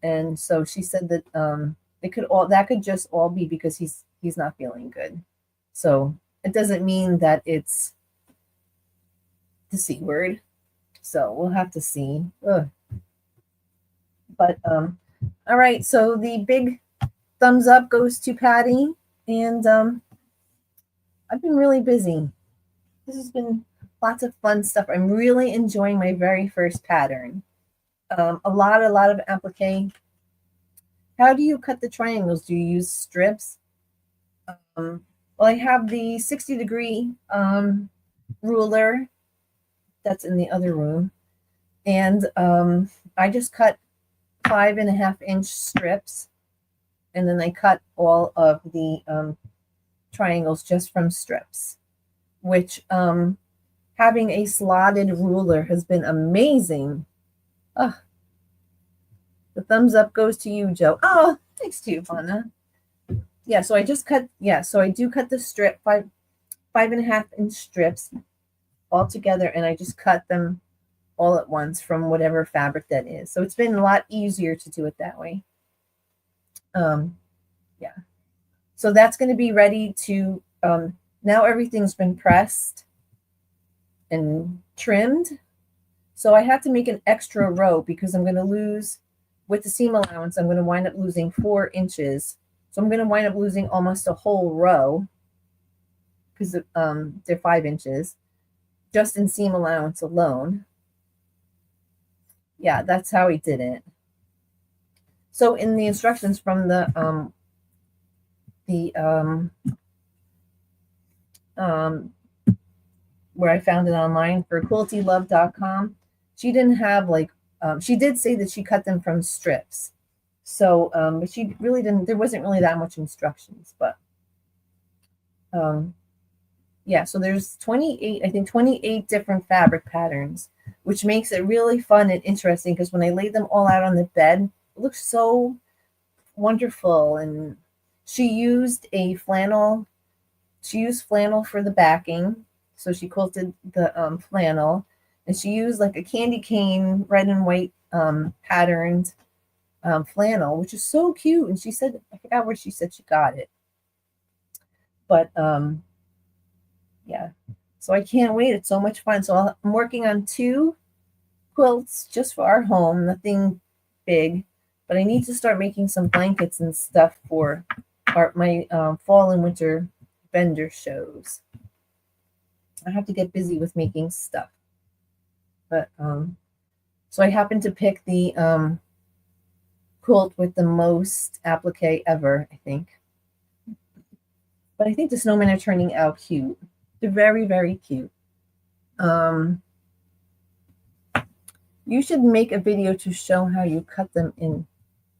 And so she said that that could just all be because he's not feeling good. So it doesn't mean that it's the C word. So we'll have to see. Ugh. But all right, so the big thumbs up goes to Patty, and I've been really busy. This has been lots of fun stuff. I'm really enjoying my very first pattern. A lot of applique. How do you cut the triangles? Do you use strips? Well, I have the 60-degree ruler that's in the other room, and I just cut 5.5-inch strips, and then I cut all of the triangles just from strips, which having a slotted ruler has been amazing. Oh, the thumbs up goes to you, Joe. Oh, thanks to you, Fauna. Yeah, so I just cut, so I do cut the strip, 5.5-inch strips all together, and I just cut them all at once from whatever fabric that is. So it's been a lot easier to do it that way. Yeah. So that's going to be ready to, now everything's been pressed and trimmed. So I had to make an extra row because I'm going to lose, with the seam allowance, I'm going to wind up losing 4 inches. So I'm going to wind up losing almost a whole row because they're 5 inches just in seam allowance alone. Yeah, that's how he did it. So in the instructions from where I found it online for quiltylove.com, she didn't have she did say that she cut them from strips. So, but she really didn't, there wasn't really that much instructions, but yeah, so there's 28 different fabric patterns, which makes it really fun and interesting because when I laid them all out on the bed, it looks so wonderful. And she used flannel for the backing. So she quilted the flannel, and she used like a candy cane red and white patterned flannel, which is so cute. And she said, I forgot where she said she got it, but yeah, so I can't wait. It's so much fun. So I'm working on 2 quilts just for our home, nothing big, but I need to start making some blankets and stuff for my fall and winter vendor shows. I have to get busy with making stuff. But so I happened to pick the quilt with the most applique ever, I think. But I think the snowmen are turning out cute. They're very, very cute. You should make a video to show how you cut them in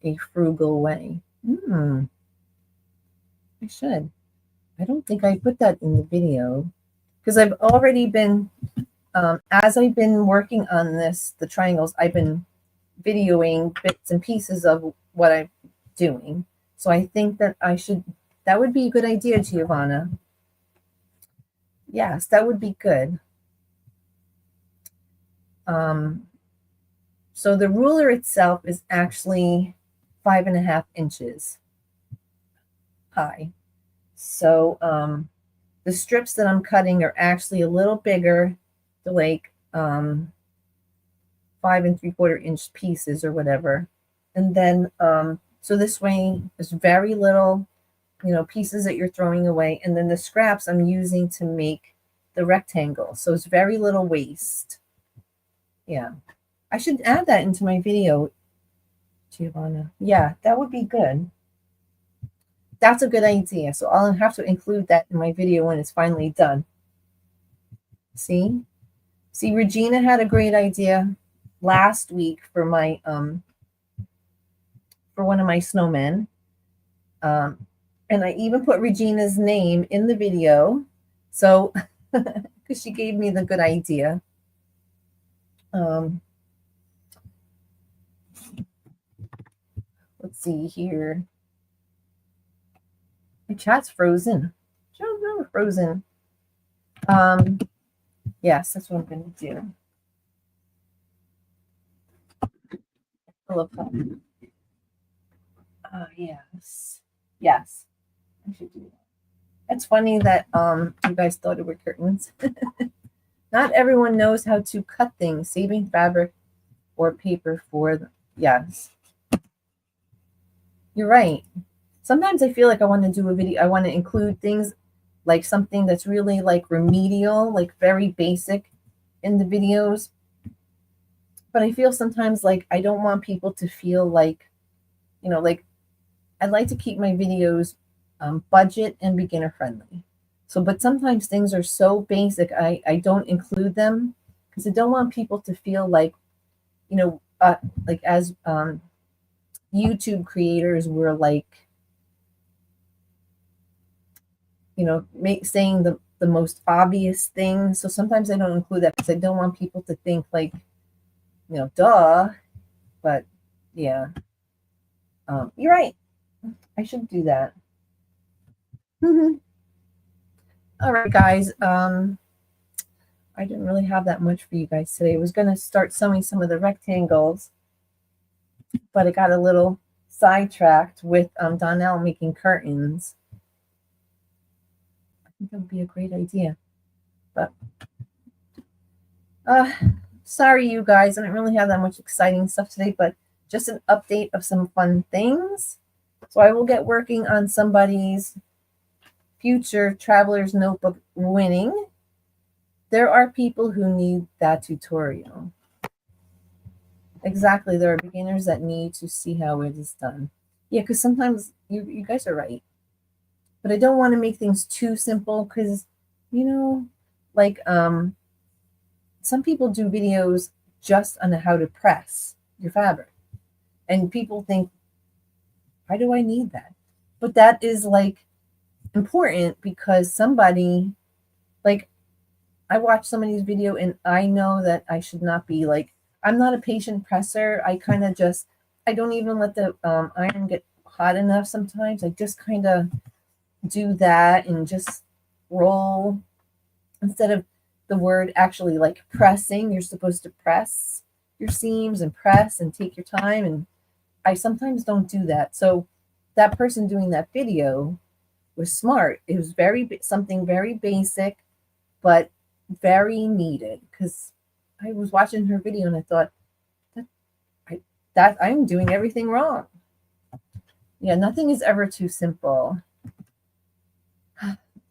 a frugal way. I should. I don't think I put that in the video. because I've already been, as I've been working on this, the triangles, I've been videoing bits and pieces of what I'm doing. So I think that that would be a good idea, Giovanna. Yes, that would be good. So the ruler itself is actually 5.5 inches high. So the strips that I'm cutting are actually a little bigger. They're like 5 3/4 inch pieces or whatever. And then so this way there's very little, pieces that you're throwing away. And then the scraps I'm using to make the rectangle. So it's very little waste. Yeah. I should add that into my video, Giovanna. Yeah, that would be good. That's a good idea. So I'll have to include that in my video when it's finally done. See, Regina had a great idea last week for my for one of my snowmen. And I even put Regina's name in the video. So because she gave me the good idea. Let's see here. My chat's frozen. Frozen. Yes, that's what I'm going to do. I love that. Yes. Yes. I should do that. It's funny that you guys thought it were curtains. Not everyone knows how to cut things, saving fabric or paper for them. Yes. You're right. Sometimes I feel like I want to do a video. I want to include things like something that's really like remedial, like very basic in the videos. But I feel sometimes like I don't want people to feel like, like I'd like to keep my videos budget and beginner friendly. So, but sometimes things are so basic, I don't include them because I don't want people to feel like, like as YouTube creators, we're like, saying the most obvious thing. So sometimes I don't include that because I don't want people to think like, duh. But yeah, you're right. I should do that. All right, guys. I didn't really have that much for you guys today. I was going to start sewing some of the rectangles, but I got a little sidetracked with Donnell making curtains. I think that would be a great idea. But sorry, you guys. I didn't really have that much exciting stuff today, but just an update of some fun things. So I will get working on somebody's future Traveler's Notebook winning. There are people who need that tutorial. Exactly. There are beginners that need to see how it is done. Yeah, because sometimes you guys are right. But I don't want to make things too simple because, like some people do videos just on how to press your fabric. And people think, why do I need that? But that is like important because somebody, like I watch somebody's video and I know that I should not be like, I'm not a patient presser. I kind of just, I don't even let the iron get hot enough sometimes. I just kind of do that and just roll instead of the word actually like pressing. You're supposed to press your seams and press and take your time. And I sometimes don't do that. So that person doing that video was smart. It was something very basic, but very needed because I was watching her video and I thought that I'm doing everything wrong. Yeah, nothing is ever too simple.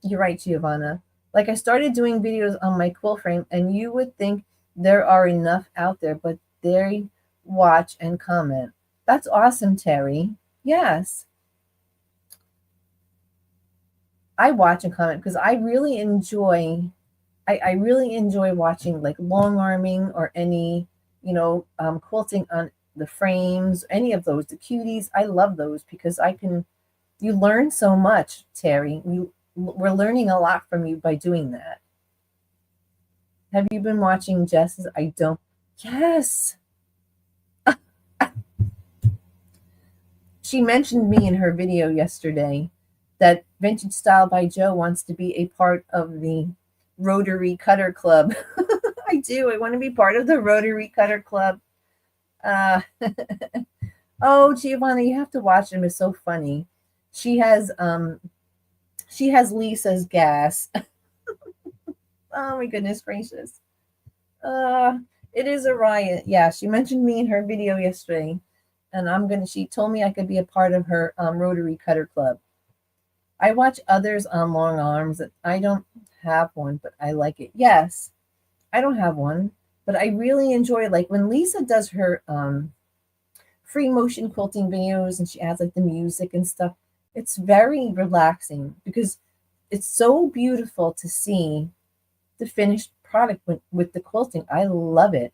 You're right, Giovanna. Like I started doing videos on my quilt frame and you would think there are enough out there, but they watch and comment. That's awesome, Terry. Yes. I watch and comment because I really enjoy watching like long arming or any, quilting on the frames, any of those, the cuties. I love those because you learn so much, Terry. We're learning a lot from you by doing that. Have you been watching Jess's? I don't. Yes. She mentioned me in her video yesterday that Vintage Style by Jo wants to be a part of the Rotary Cutter Club. I do. I want to be part of the Rotary Cutter Club. Oh, Giovanna, you have to watch them. It's so funny. She has Lisa's gas. Oh my goodness gracious. It is a riot. Yeah, she mentioned me in her video yesterday, and she told me I could be a part of her Rotary Cutter Club. I watch others on long arms. I don't have one, but I like it. Yes, I don't have one, but I really enjoy, like, when Lisa does her free motion quilting videos and she adds like the music and stuff. It's very relaxing because it's so beautiful to see the finished product with the quilting. I love it.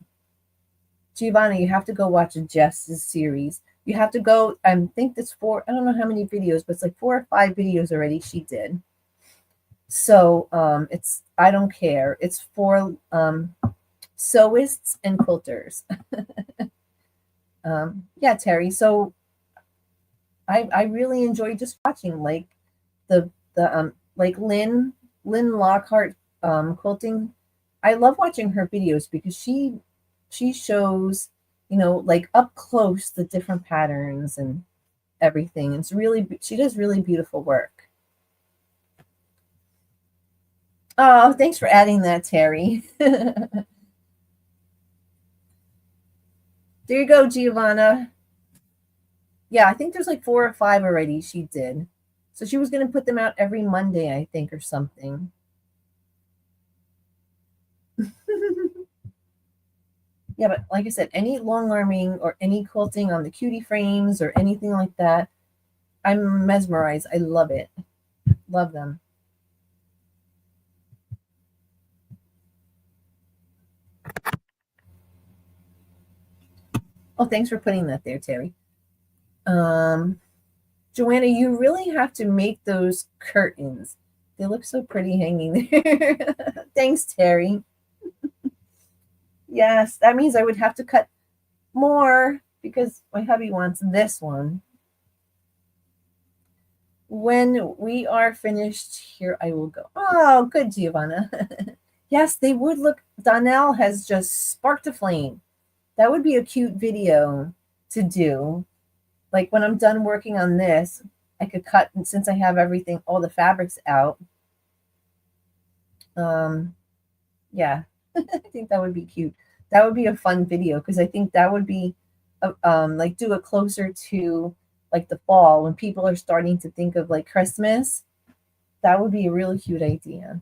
Giovanna, you have to go watch Jess's series. You have to go, I think it's I don't know how many videos, but it's like 4 or 5 videos already she did. So I don't care. It's for sewists and quilters. Yeah, Terry. So I really enjoy just watching, like, the like Lynn Lockhart quilting. I love watching her videos because she shows, like up close the different patterns and everything. It's really, she does really beautiful work. Oh, thanks for adding that, Terry. There you go, Giovanna. Yeah, I think there's like 4 or 5 already she did. So she was going to put them out every Monday, I think, or something. Yeah, but like I said, any long arming or any quilting on the cutie frames or anything like that, I'm mesmerized. I love it. Love them. Oh, thanks for putting that there, Terry. Joanna, you really have to make those curtains. They look so pretty hanging there. Thanks, Terry. Yes, that means I would have to cut more because my hubby wants this one. When we are finished here, I will go. Oh, good, Giovanna. Yes, they would look. Donnell has just sparked a flame. That would be a cute video to do. Like, when I'm done working on this, I could cut, and since I have everything, all the fabrics out. Yeah, I think that would be cute. That would be a fun video because I think that would be, like, do it closer to like the fall when people are starting to think of like Christmas. That would be a really cute idea.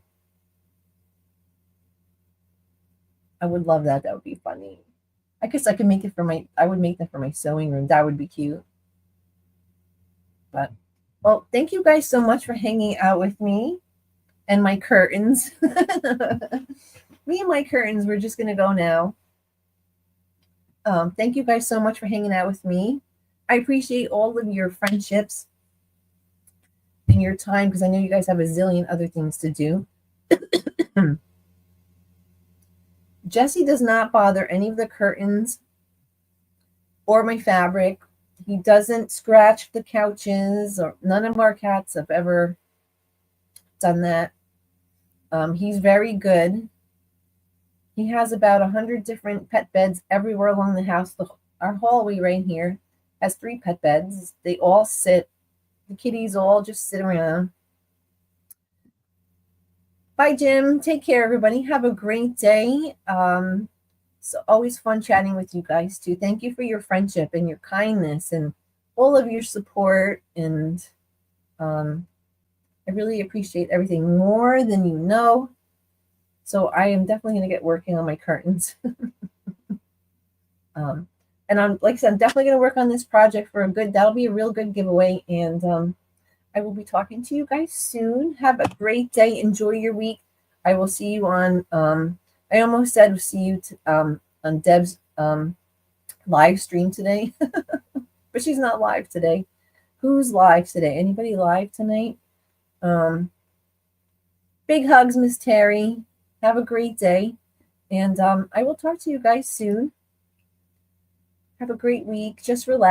I would love that. That would be funny. I guess I could make it I would make that for my sewing room. That would be cute. But, well, thank you guys so much for hanging out with me and my curtains. Me and my curtains, we're just going to go now. Thank you guys so much for hanging out with me. I appreciate all of your friendships and your time because I know you guys have a zillion other things to do. Jesse does not bother any of the curtains or my fabric. He doesn't scratch the couches, or none of our cats have ever done that. He's very good. He has about 100 different pet beds everywhere along the house. Our hallway right here has 3 pet beds. They all sit. The kitties all just sit around. Bye, Jim. Take care, everybody. Have a great day. It's always fun chatting with you guys, too. Thank you for your friendship and your kindness and all of your support. And I really appreciate everything more than you know. So I am definitely going to get working on my curtains. And like I said, I'm definitely going to work on this project for that'll be a real good giveaway. And I will be talking to you guys soon. Have a great day. Enjoy your week. I will see you on, I almost said see you on Deb's live stream today, but she's not live today. Who's live today? Anybody live tonight? Big hugs, Miss Terry. Have a great day. And I will talk to you guys soon. Have a great week. Just relax.